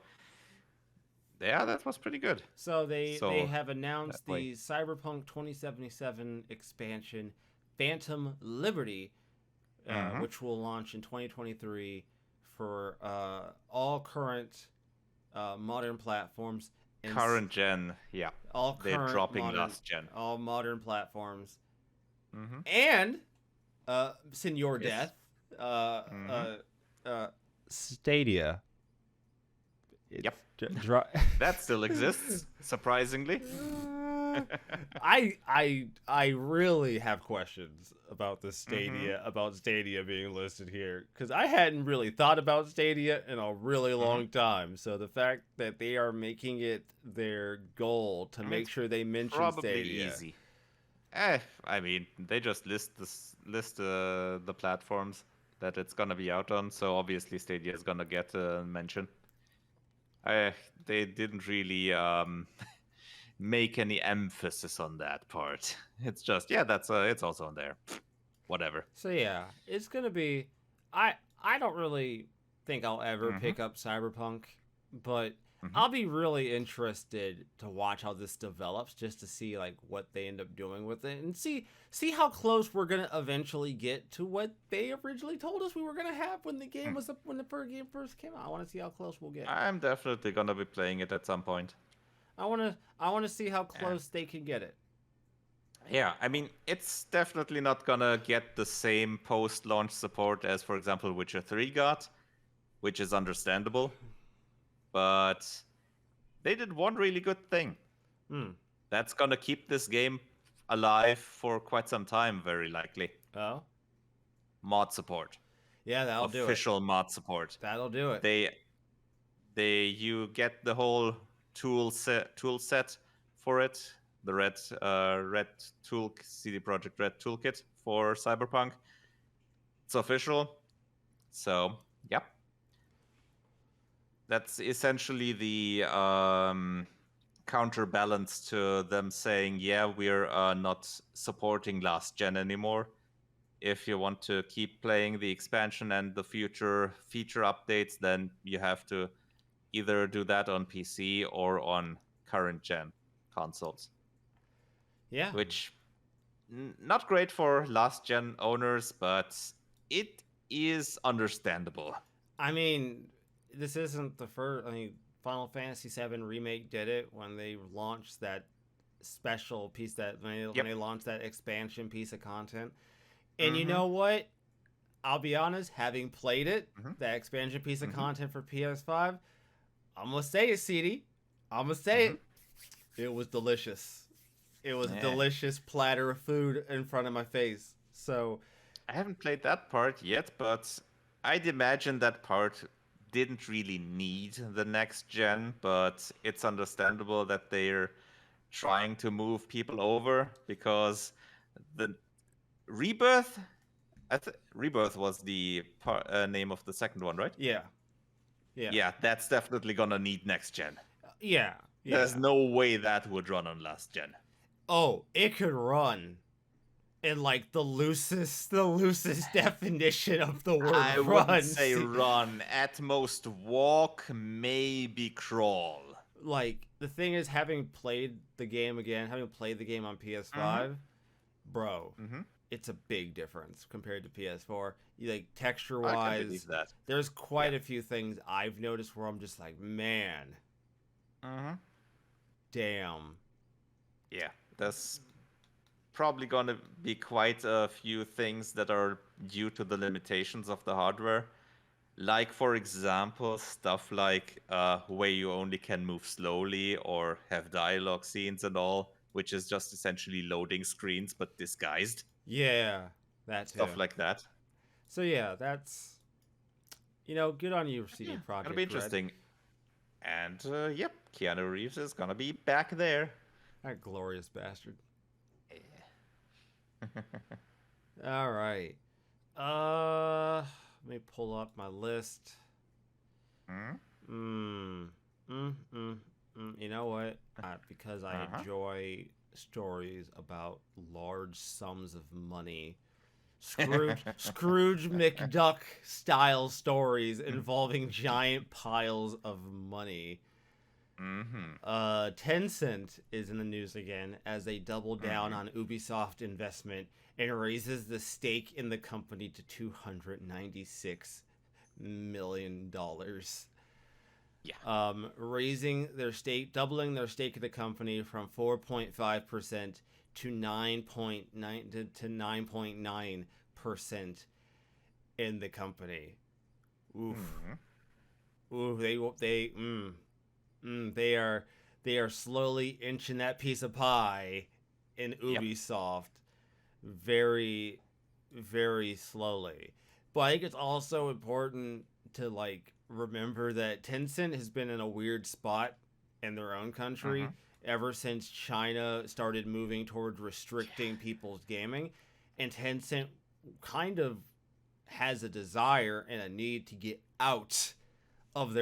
Speaker 2: yeah, that was pretty good.
Speaker 1: So, they have announced the Cyberpunk 2077 expansion, Phantom Liberty, which will launch in 2023 for all current modern platforms.
Speaker 2: Current gen, they're dropping last gen.
Speaker 1: All modern platforms, and Senior Death, Stadia.
Speaker 2: That still exists, surprisingly.
Speaker 1: I really have questions about the Stadia, about Stadia being listed here, because I hadn't really thought about Stadia in a really long time. So the fact that they are making it their goal to make sure they mention Stadia.
Speaker 2: Easy. I mean, they just list the platforms that it's gonna be out on, so obviously Stadia is gonna get a mention. They didn't really make any emphasis on that part. It's just it's also on there. Whatever.
Speaker 1: So yeah, it's gonna be. I don't really think I'll ever pick up Cyberpunk, but I'll be really interested to watch how this develops, just to see like what they end up doing with it, and see how close we're gonna eventually get to what they originally told us we were gonna have when the game was when the game first came out. I want to see how close we'll get.
Speaker 2: I'm definitely gonna be playing it at some point.
Speaker 1: I want to see how close they can get it.
Speaker 2: Yeah, I mean, it's definitely not gonna get the same post-launch support as, for example, Witcher 3 got, which is understandable. But they did one really good thing. That's gonna keep this game alive for quite some time, very likely.
Speaker 1: Oh?
Speaker 2: Mod support.
Speaker 1: Yeah, that'll do it.
Speaker 2: Official mod support.
Speaker 1: That'll do it.
Speaker 2: You get the whole tool set for it. The red CD Projekt Red toolkit for Cyberpunk. It's official. So, yep. That's essentially the counterbalance to them saying, we're not supporting last gen anymore. If you want to keep playing the expansion and the future feature updates, then you have to either do that on PC or on current gen consoles.
Speaker 1: Yeah.
Speaker 2: Which, not great for last gen owners, but it is understandable.
Speaker 1: I mean, this isn't the first. I mean, Final Fantasy VII Remake did it when they launched that special piece when they launched that expansion piece of content. And you know what? I'll be honest, having played it, that expansion piece of content for PS5, I'm going to say it, CD. I'm going to say it. It was delicious. It was a delicious platter of food in front of my face. So,
Speaker 2: I haven't played that part yet, but I'd imagine that part didn't really need the next gen, but it's understandable that they're trying to move people over because the Rebirth, Rebirth was the name of the second one, right?
Speaker 1: Yeah. Yeah.
Speaker 2: Yeah, that's definitely gonna need next gen.
Speaker 1: Yeah.
Speaker 2: There's no way that would run on last gen.
Speaker 1: Oh, it could run in like the loosest definition of the word
Speaker 2: I
Speaker 1: run.
Speaker 2: wouldn't say run. At most walk, maybe crawl.
Speaker 1: Like, the thing is, having played the game on PS5, bro, it's a big difference compared to PS4. Like, texture-wise, there's quite a few things I've noticed where I'm just like, man, damn.
Speaker 2: Yeah, there's probably gonna be quite a few things that are due to the limitations of the hardware. Like, for example, stuff like where you only can move slowly or have dialogue scenes and all, which is just essentially loading screens but disguised.
Speaker 1: Yeah, that too.
Speaker 2: Stuff like that.
Speaker 1: So yeah, that's, good on you, CD Projekt.
Speaker 2: It'll be interesting. And yep, Keanu Reeves is gonna be back there.
Speaker 1: That glorious bastard. All right. Let me pull up my list. You know what? Because I enjoy stories about large sums of money. Scrooge McDuck style stories involving giant piles of money. Tencent is in the news again as they double down on Ubisoft investment and raises the stake in the company to $296 million.
Speaker 2: Yeah.
Speaker 1: Doubling their stake in the company from 4.5% to 9.9% in the company. Oof. Ooh, they are slowly inching that piece of pie in Ubisoft very, very slowly. But I think it's also important to remember that Tencent has been in a weird spot in their own country ever since China started moving towards restricting people's gaming, and Tencent kind of has a desire and a need to get out of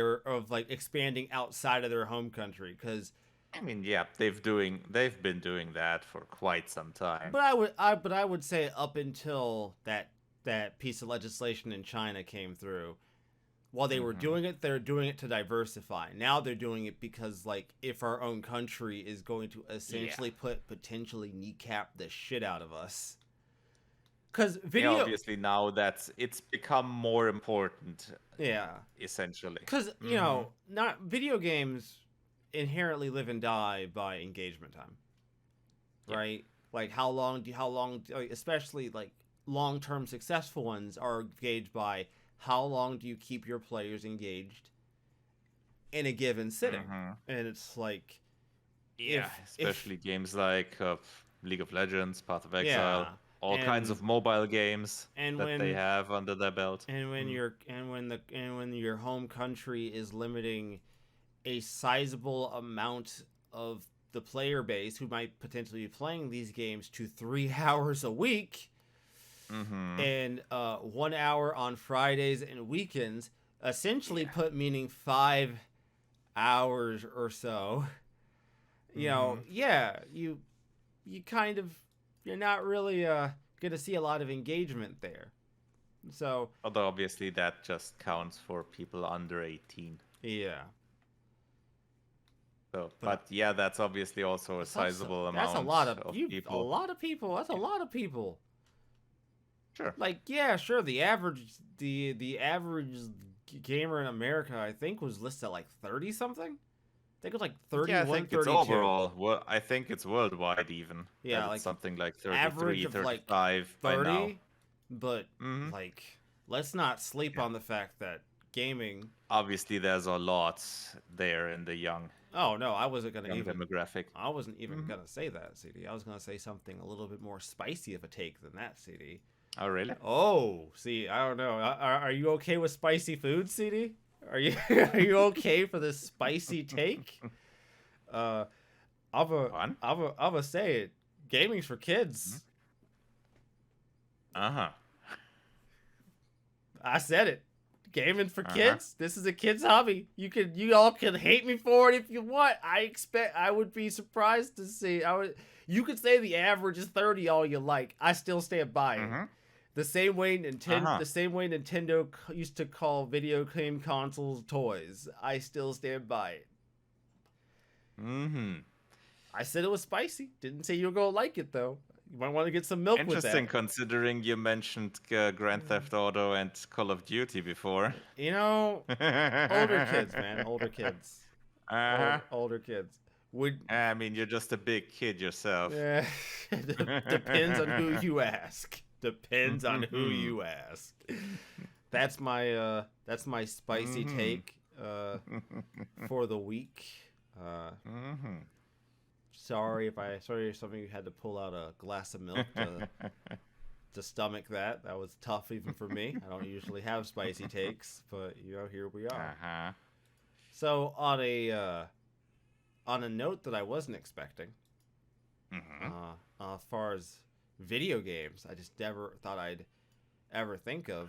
Speaker 1: expanding outside of their home country, because
Speaker 2: I mean, yeah, they've been doing that for quite some time.
Speaker 1: But I would say up until that piece of legislation in China came through, while they were doing it, they're doing it to diversify. Now they're doing it because if our own country is going to essentially potentially kneecap the shit out of us. Because
Speaker 2: obviously now it's become more important.
Speaker 1: Yeah.
Speaker 2: Essentially.
Speaker 1: Because not video games inherently live and die by engagement time, right? How long, especially long-term successful ones are gauged by how long do you keep your players engaged in a given sitting. And it's
Speaker 2: especially games like League of Legends, Path of Exile, all kinds of mobile games they have under their belt.
Speaker 1: And when when your home country is limiting a sizable amount of the player base who might potentially be playing these games to 3 hours a week, and 1 hour on Fridays and weekends, essentially meaning 5 hours or so. You kind of, you're not really going to see a lot of engagement there. So,
Speaker 2: although obviously that just counts for people under 18.
Speaker 1: Yeah.
Speaker 2: So, but yeah, that's obviously also a sizable amount.
Speaker 1: That's a lot of
Speaker 2: people.
Speaker 1: A lot of people. That's a lot of people.
Speaker 2: Sure.
Speaker 1: Sure. The average gamer in America, I think, was listed at 30 something. I think it was 31,
Speaker 2: yeah, I think
Speaker 1: 32.
Speaker 2: It's overall. Well, I think it's worldwide even.
Speaker 1: Yeah,
Speaker 2: something like 33,
Speaker 1: average of
Speaker 2: 35
Speaker 1: 30.
Speaker 2: By now.
Speaker 1: But let's not sleep on the fact that gaming.
Speaker 2: Obviously, there's a lot there in the young.
Speaker 1: Oh no, I wasn't gonna
Speaker 2: demographic.
Speaker 1: I wasn't even gonna say that, CD. I was gonna say something a little bit more spicy of a take than that, CD.
Speaker 2: Oh, really?
Speaker 1: Oh, see, I don't know. Are you okay with spicy food, CD? Are you are you okay for this spicy take? Uh,
Speaker 2: Fun?
Speaker 1: I'ma say it. Gaming's for kids.
Speaker 2: Uh-huh.
Speaker 1: I said it. Gaming for kids. This is a kid's hobby. You all can hate me for it if you want. I would be surprised to see. You could say the average is 30 all you like. I still stand by it. The same way Nintendo used to call video game consoles toys. I still stand by it. I said it was spicy. Didn't say you were gonna like it though. You might want to get some milk with that.
Speaker 2: Interesting, considering you mentioned Grand Theft Auto and Call of Duty before.
Speaker 1: You know, older kids, man. Older kids. Older kids.
Speaker 2: I mean, you're just a big kid yourself.
Speaker 1: Yeah. Depends on who you ask. Depends on who you ask. That's my spicy take for the week. Sorry if some of you had to pull out a glass of milk to stomach that. That was tough even for me. I don't usually have spicy takes, but here we are. So on a note that I wasn't expecting, as far as video games, I just never thought I'd ever think of.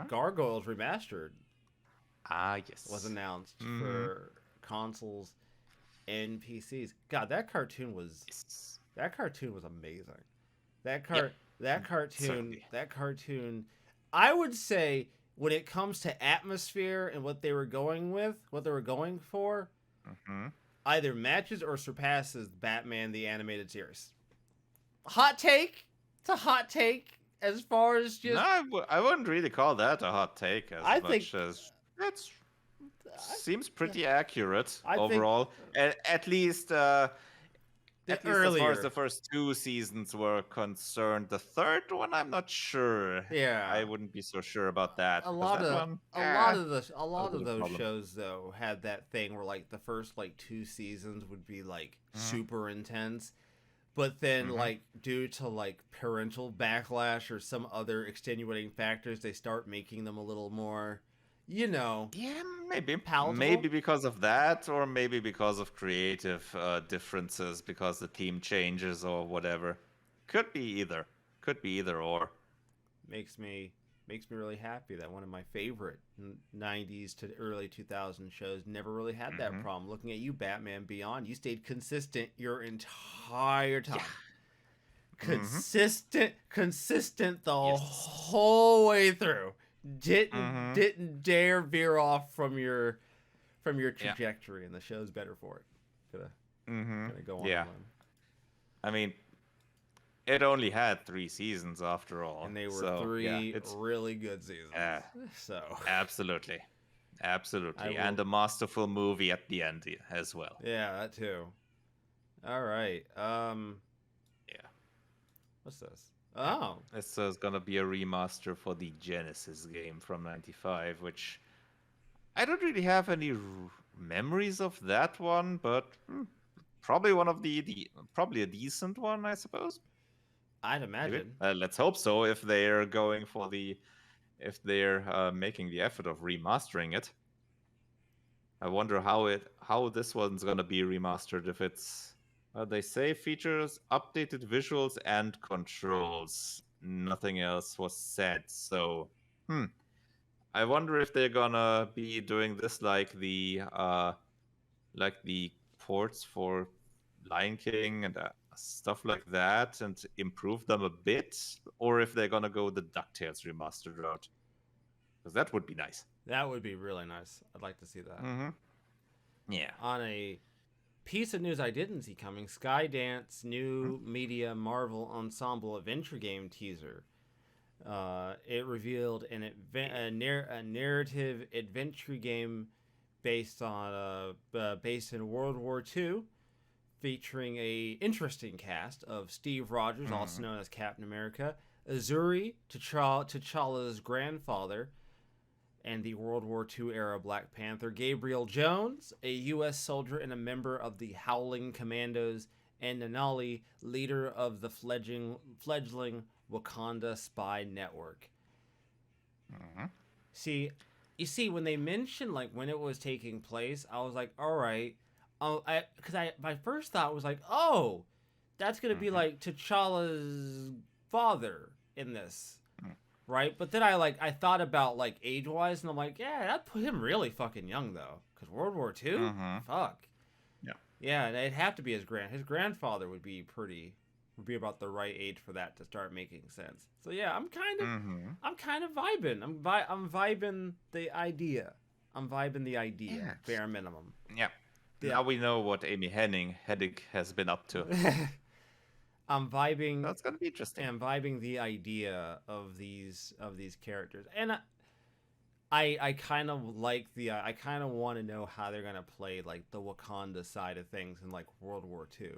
Speaker 1: Gargoyles Remastered.
Speaker 2: Yes.
Speaker 1: Was announced for consoles and PCs. God, that cartoon was amazing. That cartoon. I would say when it comes to atmosphere and what they were going for, either matches or surpasses Batman the Animated Series. Hot take. It's a hot take as far as just.
Speaker 2: No, I wouldn't really call that a hot take as that's. Seems pretty accurate overall. At least as far as the first two seasons were concerned. The third one, I'm not sure.
Speaker 1: Yeah,
Speaker 2: I wouldn't be so sure about that.
Speaker 1: A lot of those shows though had that thing where like the first like two seasons would be like super intense, but then like due to like parental backlash or some other extenuating factors, they start making them a little more.
Speaker 2: Maybe
Speaker 1: palatable?
Speaker 2: Maybe because of that, or maybe because of creative differences, because the team changes or whatever. Could be either or.
Speaker 1: Makes me really happy that one of my favorite 90s to early 2000 shows never really had that problem. Looking at you, Batman Beyond, you stayed consistent your entire time. Consistent the whole way through. Didn't dare veer off from your trajectory, and the show's better for it. Gonna go on.
Speaker 2: Yeah. I mean, it only had 3 seasons after all,
Speaker 1: and they were three really good seasons. So
Speaker 2: absolutely, and a masterful movie at the end as well.
Speaker 1: Yeah, that too. All right. What's this? Oh.
Speaker 2: This is gonna be a remaster for the Genesis game from '95, which I don't really have any memories of that one, but probably one of probably a decent one, I suppose.
Speaker 1: I'd imagine.
Speaker 2: Let's hope so. If they're making the effort of remastering it, I wonder how this one's gonna be remastered. If it's they say features updated visuals and controls. Nothing else was said. So, I wonder if they're gonna be doing this like the ports for Lion King and stuff like that, and improve them a bit, or if they're gonna go the DuckTales remastered route, because that would be nice.
Speaker 1: That would be really nice. I'd like to see that.
Speaker 2: Yeah.
Speaker 1: On a piece of news I didn't see coming, Skydance new media Marvel Ensemble adventure game teaser. It revealed a narrative adventure game based in World War II, featuring a interesting cast of Steve Rogers, also known as Captain America, Azuri, T'Challa's grandfather, and the World War II era Black Panther, Gabriel Jones, a U.S. soldier and a member of the Howling Commandos, and Nanali, leader of the fledgling Wakanda Spy Network.
Speaker 2: Mm-hmm.
Speaker 1: You see, when they mentioned like when it was taking place, I was like, all right, because my first thought was like, oh, that's gonna be like T'Challa's father in this, right? But then I thought about like age wise, and I'm like, yeah, that put him really fucking young though, because World War II, fuck, yeah, and it'd have to be his grandfather would be about the right age for that to start making sense. So yeah, I'm kind of vibing. I'm vibing the idea.
Speaker 2: Yeah.
Speaker 1: Bare minimum.
Speaker 2: Yeah. Now we know what Amy Hennig has been up to.
Speaker 1: I'm vibing.
Speaker 2: That's gonna be interesting.
Speaker 1: I'm vibing the idea of these characters, and I kind of like I kind of want to know how they're gonna play like the Wakanda side of things in like World War II,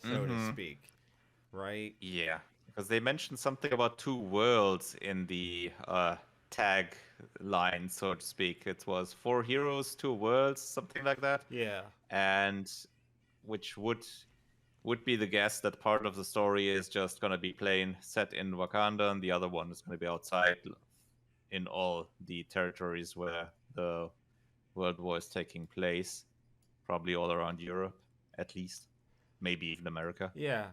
Speaker 1: so to speak, right?
Speaker 2: Yeah, because they mentioned something about two worlds in the tag line, so to speak. It was 4 heroes, 2 worlds, something like that.
Speaker 1: Yeah,
Speaker 2: and which would be the guess that part of the story is just gonna be plain set in Wakanda, and the other one is gonna be outside in all the territories where the World War is taking place, probably all around Europe, at least, maybe even America.
Speaker 1: Yeah,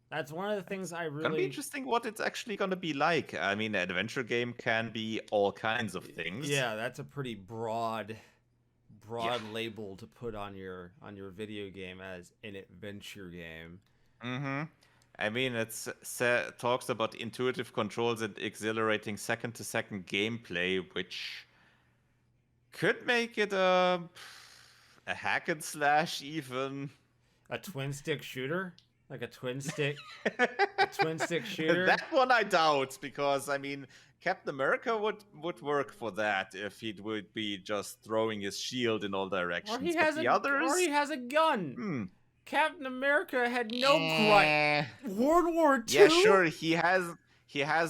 Speaker 1: that's one of the things I really.
Speaker 2: Gonna be interesting what it's actually gonna be like. I mean, an adventure game can be all kinds of things.
Speaker 1: Yeah, that's a pretty broad label to put on your video game as an adventure game.
Speaker 2: I mean, it's talks about intuitive controls and exhilarating second-to-second gameplay, which could make it a hack and slash, even
Speaker 1: a twin stick shooter, like a twin stick shooter.
Speaker 2: That one I doubt, because I mean, Captain America would work for that if he would be just throwing his shield in all directions.
Speaker 1: Or he has a gun. Captain America had no gripe. World War II.
Speaker 2: Yeah, sure, he has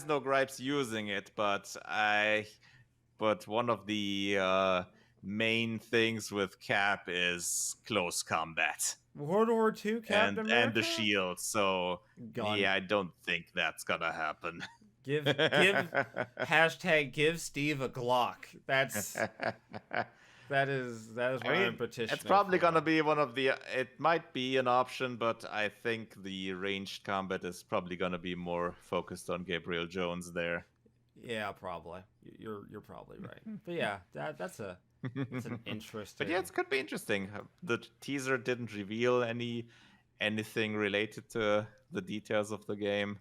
Speaker 2: no gripes using it, but one of the main things with Cap is close combat.
Speaker 1: World War II, Captain America,
Speaker 2: and the shield. So yeah, I don't think that's gonna happen.
Speaker 1: Give give Steve a Glock. That is what I'm petitioning.
Speaker 2: It's probably gonna be one of the. It might be an option, but I think the ranged combat is probably gonna be more focused on Gabriel Jones there.
Speaker 1: Yeah, probably. You're probably right. But yeah, that's an interesting.
Speaker 2: But yeah, it could be interesting. The teaser didn't reveal anything related to the details of the game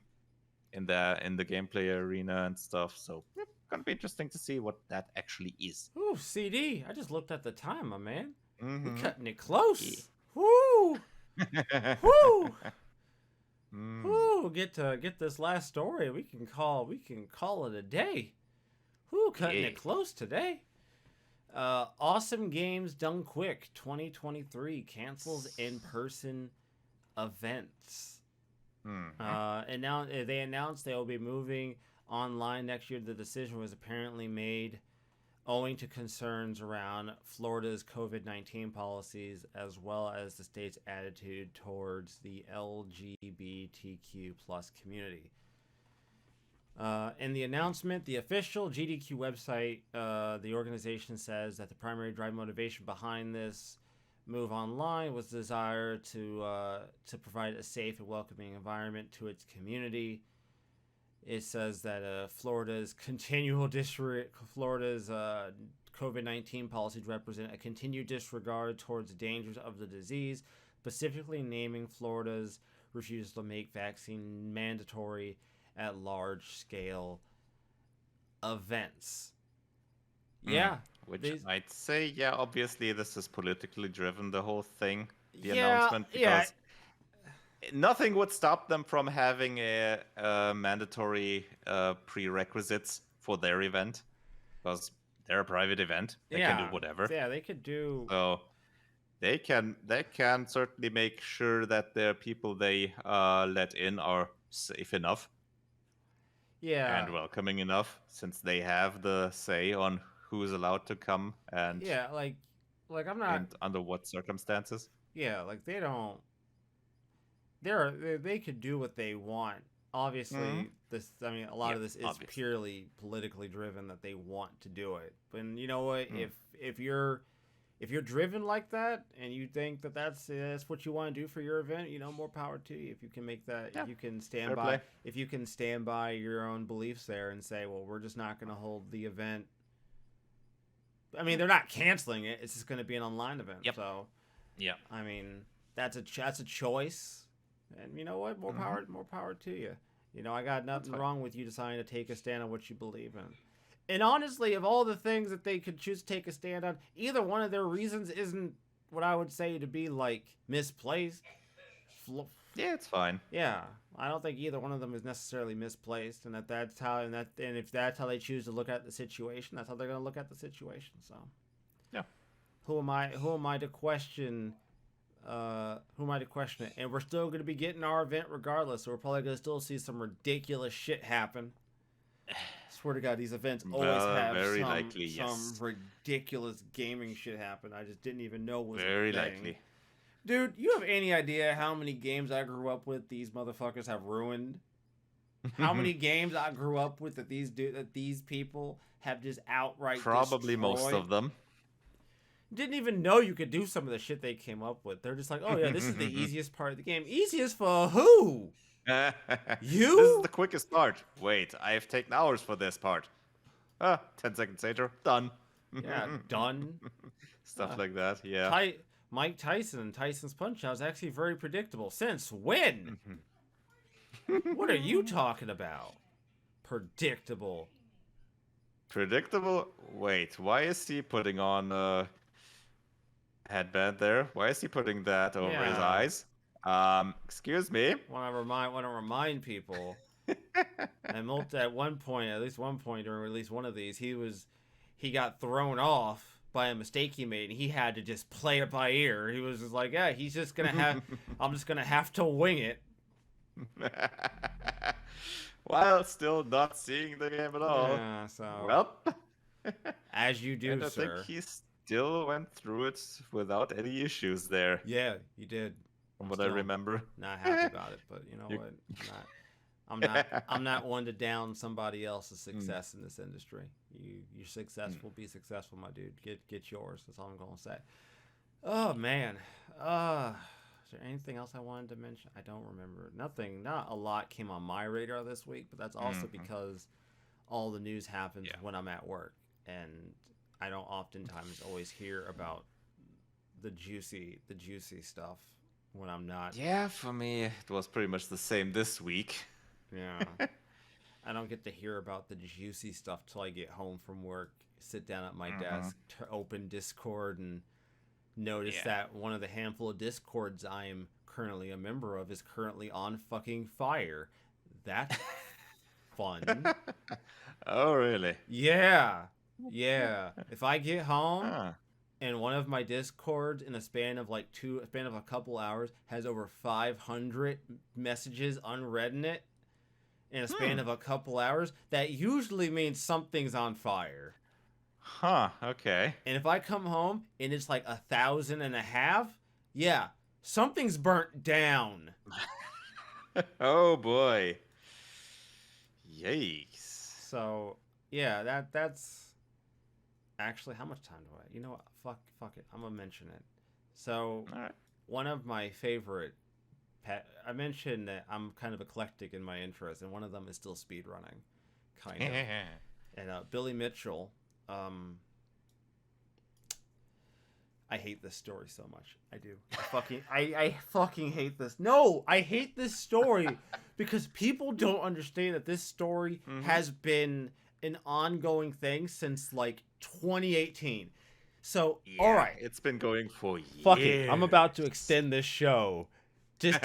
Speaker 2: in the gameplay arena and stuff. So yeah, gonna be interesting to see what that actually is.
Speaker 1: Ooh, CD! I just looked at the time, my man. We're cutting it close. Yeah. Woo! Woo! Woo! Get this last story. We can call it a day. Woo! Cutting it close today. Awesome Games Done Quick 2023 cancels in-person events. And now they announced they will be moving online next year. The decision was apparently made owing to concerns around Florida's COVID-19 policies, as well as the state's attitude towards the LGBTQ plus community. In the announcement, the official GDQ website, the organization says that the primary driving motivation behind this move online was the desire to provide a safe and welcoming environment to its community. It says that Florida's COVID-19 policies represent a continued disregard towards the dangers of the disease, specifically naming Florida's refusal to make vaccine mandatory at large-scale events. Yeah.
Speaker 2: Which I'd say, yeah, obviously this is politically driven, the whole thing, the announcement, because nothing would stop them from having a mandatory prerequisites for their event, because they're a private event. They can do whatever.
Speaker 1: Yeah, they could do.
Speaker 2: So they can certainly make sure that the people they let in are safe enough.
Speaker 1: Yeah.
Speaker 2: And welcoming enough, since they have the say on who's allowed to come and
Speaker 1: like I'm not
Speaker 2: and under what circumstances.
Speaker 1: Yeah, like they don't. They could do what they want obviously a lot of this is
Speaker 2: obviously.
Speaker 1: purely politically driven that they want to do it. But you know what? If you're driven like that and you think that that's what you want to do for your event, more power to you. If you can make that, if you can stand by your own beliefs there and say, well, we're just not going to hold the event. I mean, they're not canceling it. It's just going to be an online event.
Speaker 2: Yep.
Speaker 1: So,
Speaker 2: yeah.
Speaker 1: I mean, that's a choice. And you know what? More power to you. I got nothing wrong with you deciding to take a stand on what you believe in. And honestly, of all the things that they could choose to take a stand on, either one of their reasons isn't what I would say to be like misplaced.
Speaker 2: Yeah, it's fine.
Speaker 1: Yeah, I don't think either one of them is necessarily misplaced, and that's how, and if that's how they choose to look at the situation, that's how they're going to look at the situation. So,
Speaker 2: yeah,
Speaker 1: who am I to question? Who am I to question it? And we're still going to be getting our event regardless. So we're probably going to still see some ridiculous shit happen. Swear to God, these events always have some ridiculous gaming shit happen. I just didn't even know was
Speaker 2: very
Speaker 1: a thing.
Speaker 2: likely.
Speaker 1: Dude, you have any idea how many games I grew up with these motherfuckers have ruined? How many games I grew up with that these people have just outright
Speaker 2: probably
Speaker 1: destroyed?
Speaker 2: Most of them.
Speaker 1: Didn't even know you could do some of the shit they came up with. They're just like, oh yeah, this is the easiest part of the game. Easiest for who? You?
Speaker 2: This is the quickest part. Wait, I've taken hours for this part. 10 seconds later, done.
Speaker 1: Yeah, done.
Speaker 2: Stuff like that, yeah.
Speaker 1: Mike Tyson and Tyson's Punch-Out is actually very predictable. Since when? What are you talking about? Predictable.
Speaker 2: Predictable? Wait, why is he putting on a headband there? Why is he putting that over his eyes? Excuse me?
Speaker 1: Want to remind people. And at least one point during at least one of these, he got thrown off by a mistake he made, and he had to just play it by ear. He was just like, yeah, he's just gonna have I'm just gonna have to wing it.
Speaker 2: While still not seeing the game at all.
Speaker 1: Yeah, so
Speaker 2: well,
Speaker 1: as you do,
Speaker 2: and I
Speaker 1: sir.
Speaker 2: think he still went through it without any issues there.
Speaker 1: Yeah, you did.
Speaker 2: From what I remember.
Speaker 1: Not happy about it, but you know what? I'm not one to down somebody else's success in this industry. You're successful, be successful, my dude. Get yours. That's all I'm gonna say. Oh man. Is there anything else I wanted to mention? I don't remember. Not a lot came on my radar this week, but that's also because all the news happens when I'm at work, and I don't oftentimes always hear about the juicy stuff when I'm not.
Speaker 2: Yeah, for me it was pretty much the same this week.
Speaker 1: Yeah. I don't get to hear about the juicy stuff till I get home from work, sit down at my desk, open Discord, and notice that one of the handful of Discords I am currently a member of is currently on fucking fire. That's fun.
Speaker 2: Oh, really?
Speaker 1: Yeah. If I get home and one of my Discords in a span of a couple hours has over 500 messages unread in it, in a span of a couple hours, that usually means something's on fire.
Speaker 2: Huh, okay.
Speaker 1: And if I come home and it's like 1,500, yeah, something's burnt down.
Speaker 2: Oh boy. Yikes.
Speaker 1: So, yeah, that's actually, how much time do I? You know what? Fuck it. I'm gonna mention it. So, one of my favorite I mentioned that I'm kind of eclectic in my interests, and one of them is still speedrunning, kind of. And Billy Mitchell, I hate this story so much. I do. I fucking hate this. No, I hate this story because people don't understand that this story has been an ongoing thing since like 2018. So, all right,
Speaker 2: it's been going for years.
Speaker 1: Fuck it. I'm about to extend this show. Just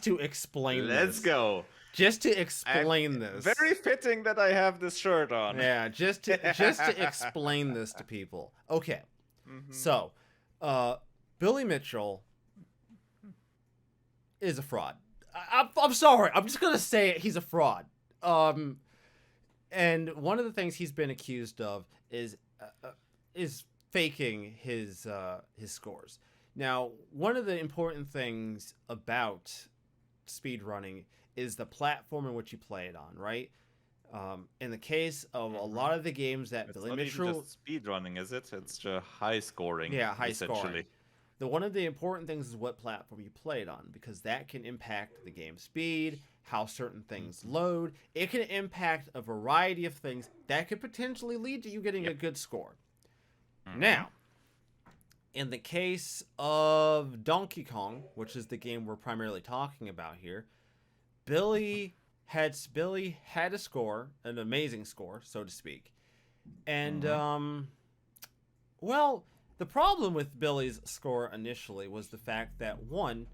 Speaker 1: to explain this.
Speaker 2: Let's go.
Speaker 1: Just to explain this.
Speaker 2: Very fitting that I have this shirt on.
Speaker 1: Yeah, just to explain this to people. Okay. So, Billy Mitchell is a fraud. I'm sorry. I'm just going to say it. He's a fraud. And one of the things he's been accused of is faking his scores. Now, one of the important things about speedrunning is the platform in which you play it on, right? In the case of a lot of the games that Billy Mitchell...
Speaker 2: It's not even just speed running, is it? It's just high scoring.
Speaker 1: Yeah, high
Speaker 2: essentially.
Speaker 1: scoring. One of the important things is what platform you play it on, because that can impact the game speed, how certain things load. It can impact a variety of things that could potentially lead to you getting a good score. Now, in the case of Donkey Kong, which is the game we're primarily talking about here, Billy had a score, an amazing score, so to speak. And, well, the problem with Billy's score initially was the fact that, one,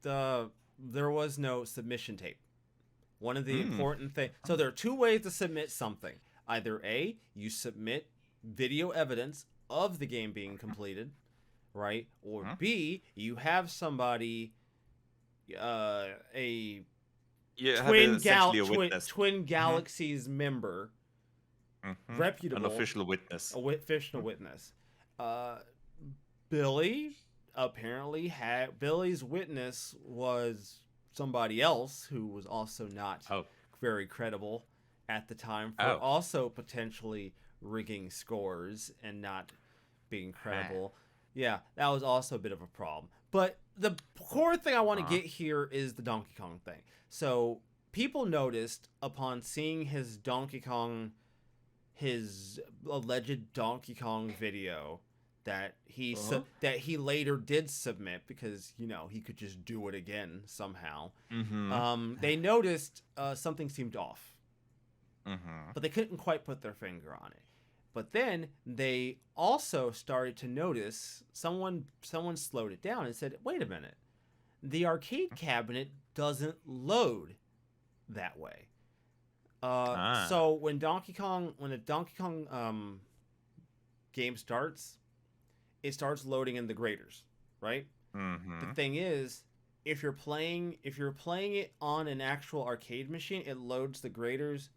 Speaker 1: there was no submission tape. One of the important things... So there are two ways to submit something. Either A, you submit video evidence of the game being completed, right? Or B, you have somebody, a Twin Galaxies member, reputable,
Speaker 2: an official witness,
Speaker 1: witness. Billy's witness was somebody else who was also not very credible at the time for also potentially rigging scores and not being credible. Yeah, that was also a bit of a problem. But the core thing I want to get here is the Donkey Kong thing. So people noticed upon seeing his alleged Donkey Kong video that he later did submit, because he could just do it again somehow. They noticed something seemed off, but they couldn't quite put their finger on it. But then they also started to notice someone slowed it down and said, "Wait a minute, the arcade cabinet doesn't load that way." So when a Donkey Kong game starts, it starts loading in the graders, right? The thing is, if you're playing it on an actual arcade machine, it loads the graders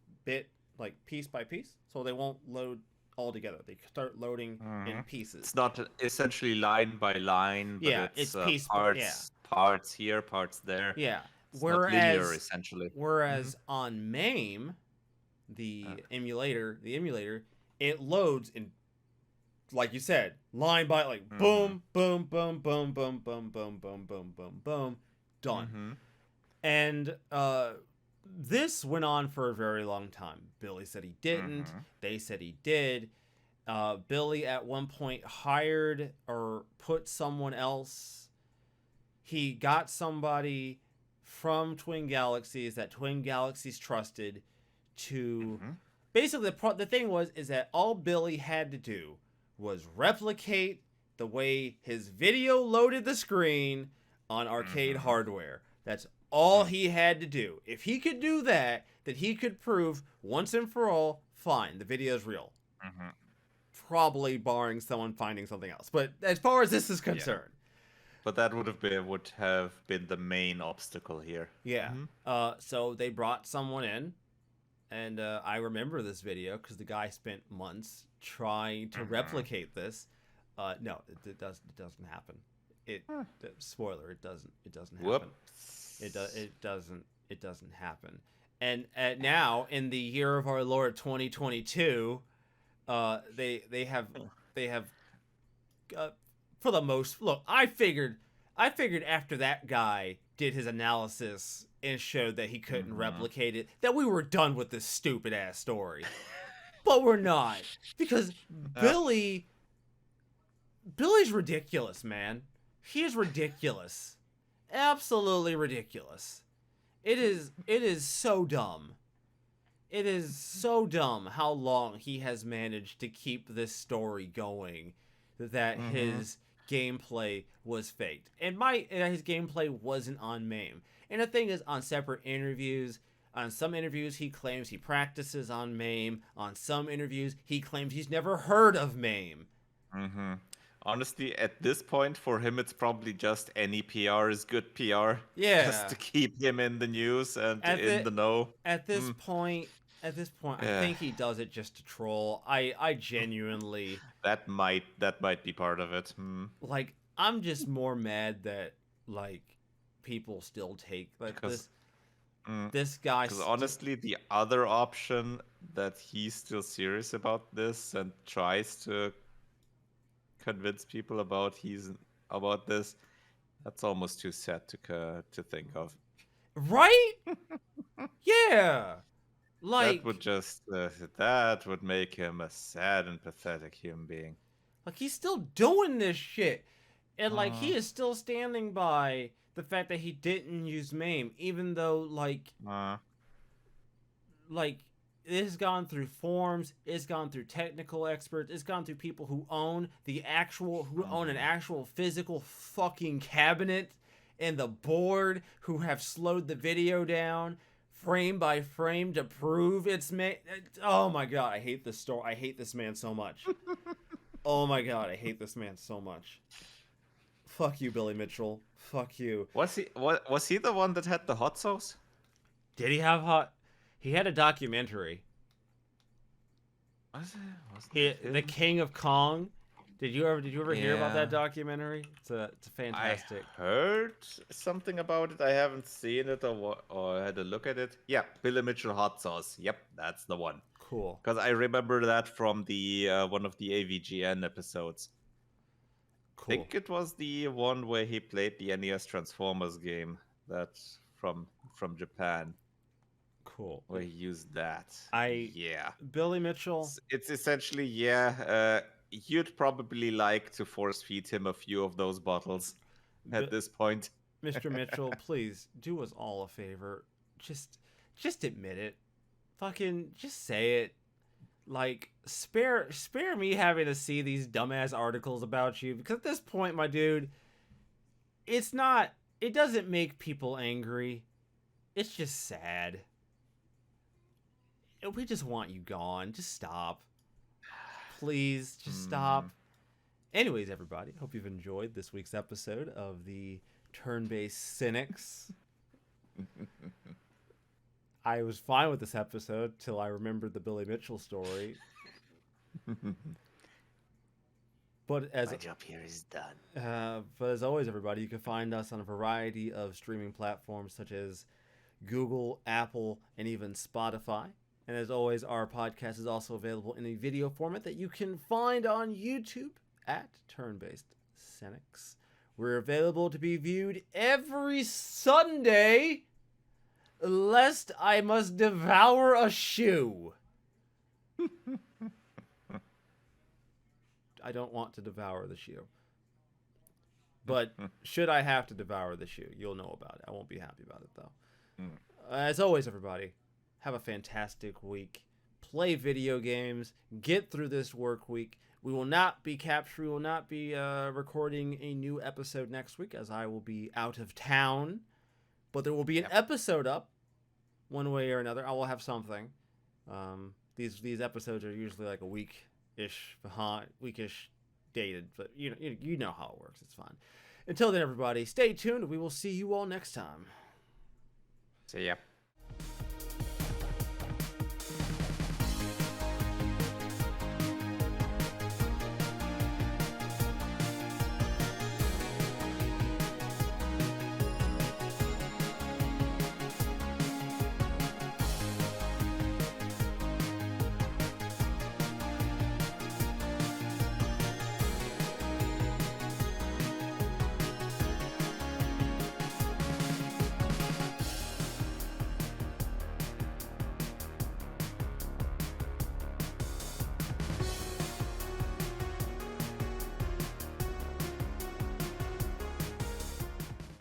Speaker 1: piece by piece, so they won't load all together. They start loading in pieces.
Speaker 2: It's not essentially line by line, but it's piece parts here, parts there.
Speaker 1: Yeah.
Speaker 2: It's not linear, essentially.
Speaker 1: Whereas on MAME, the emulator, it loads in, like you said, line by boom, boom, boom, boom, boom, boom, boom, boom, boom, boom, boom, done. And this went on for a very long time. Billy said he didn't. They said he did. Billy at one point hired or put someone else. He got somebody from Twin Galaxies that Twin Galaxies trusted to... Basically, the thing is that all Billy had to do was replicate the way his video loaded the screen on arcade hardware. That's all he had to do. If he could do that, then he could prove once and for all, fine, the video's real. Probably barring someone finding something else. But as far as this is concerned.
Speaker 2: But that would have been the main obstacle here.
Speaker 1: Yeah. So they brought someone in, and I remember this video because the guy spent months trying to replicate this. No, it doesn't happen. Spoiler, it doesn't happen.
Speaker 2: Whoops.
Speaker 1: It doesn't happen. And now in the year of our Lord 2022, they have for the most... Look, I figured after that guy did his analysis and showed that he couldn't replicate it, that we were done with this stupid ass story. But we're not, because Billy's ridiculous, man. He is ridiculous. Absolutely ridiculous. It is so dumb. It is so dumb how long he has managed to keep this story going, that his gameplay was faked. And his gameplay wasn't on MAME. And the thing is, on separate interviews, on some interviews he claims he practices on MAME. On some interviews he claims he's never heard of MAME.
Speaker 2: Honestly, at this point, for him, it's probably just any PR is good PR.
Speaker 1: Yeah.
Speaker 2: Just to keep him in the news and in the know.
Speaker 1: At this point, I think he does it just to troll. I genuinely...
Speaker 2: That might be part of it.
Speaker 1: I'm just more mad that, people still take like
Speaker 2: Because
Speaker 1: this guy.
Speaker 2: Because honestly, the other option that he's still serious about this and tries to convince people about this, that's almost too sad to think of.
Speaker 1: Right? Yeah. Like
Speaker 2: That would make him a sad and pathetic human being.
Speaker 1: Like he's still doing this shit. And like he is still standing by the fact that he didn't use MAME, even though like it's gone through forums, it's gone through technical experts, it's gone through people who own an actual physical fucking cabinet and the board, who have slowed the video down frame by frame to prove it's made. Oh my god, I hate this story. I hate this man so much. Oh my god, I hate this man so much. Fuck you, Billy Mitchell. Fuck you.
Speaker 2: Was he the one that had the hot sauce?
Speaker 1: Did he have hot? He had a documentary. The King of Kong. Did you ever hear about that documentary? It's fantastic.
Speaker 2: I heard something about it. I haven't seen it or had a look at it. Yeah, Billy Mitchell hot sauce. Yep, that's the one.
Speaker 1: Cool.
Speaker 2: Because I remember that from the one of the AVGN episodes.
Speaker 1: Cool.
Speaker 2: I think it was the one where he played the NES Transformers game that's from Japan.
Speaker 1: Cool.
Speaker 2: Where he used that.
Speaker 1: Billy Mitchell.
Speaker 2: It's essentially you'd probably like to force feed him a few of those bottles at this point.
Speaker 1: Mr. Mitchell, please do us all a favor. Just admit it. Fucking just say it. Like spare me having to see these dumbass articles about you, because at this point, my dude, it doesn't make people angry. It's just sad. We just want you gone. Just stop. Please, just stop. Anyways, everybody, hope you've enjoyed this week's episode of the Turn-Based Cynics. I was fine with this episode till I remembered the Billy Mitchell story. But my
Speaker 2: job here is done.
Speaker 1: But as always, everybody, you can find us on a variety of streaming platforms such as Google, Apple, and even Spotify. And as always, our podcast is also available in a video format that you can find on YouTube at Turn-Based Cynics. We're available to be viewed every Sunday, lest I must devour a shoe. I don't want to devour the shoe. But should I have to devour the shoe, you'll know about it. I won't be happy about it, though. As always, everybody, have a fantastic week. Play video games. Get through this work week. We will not be recording a new episode next week, as I will be out of town. But there will be an episode up, one way or another. I will have something. These episodes are usually like a weekish dated, but you know how it works. It's fine. Until then, everybody, stay tuned. We will see you all next time.
Speaker 2: See ya.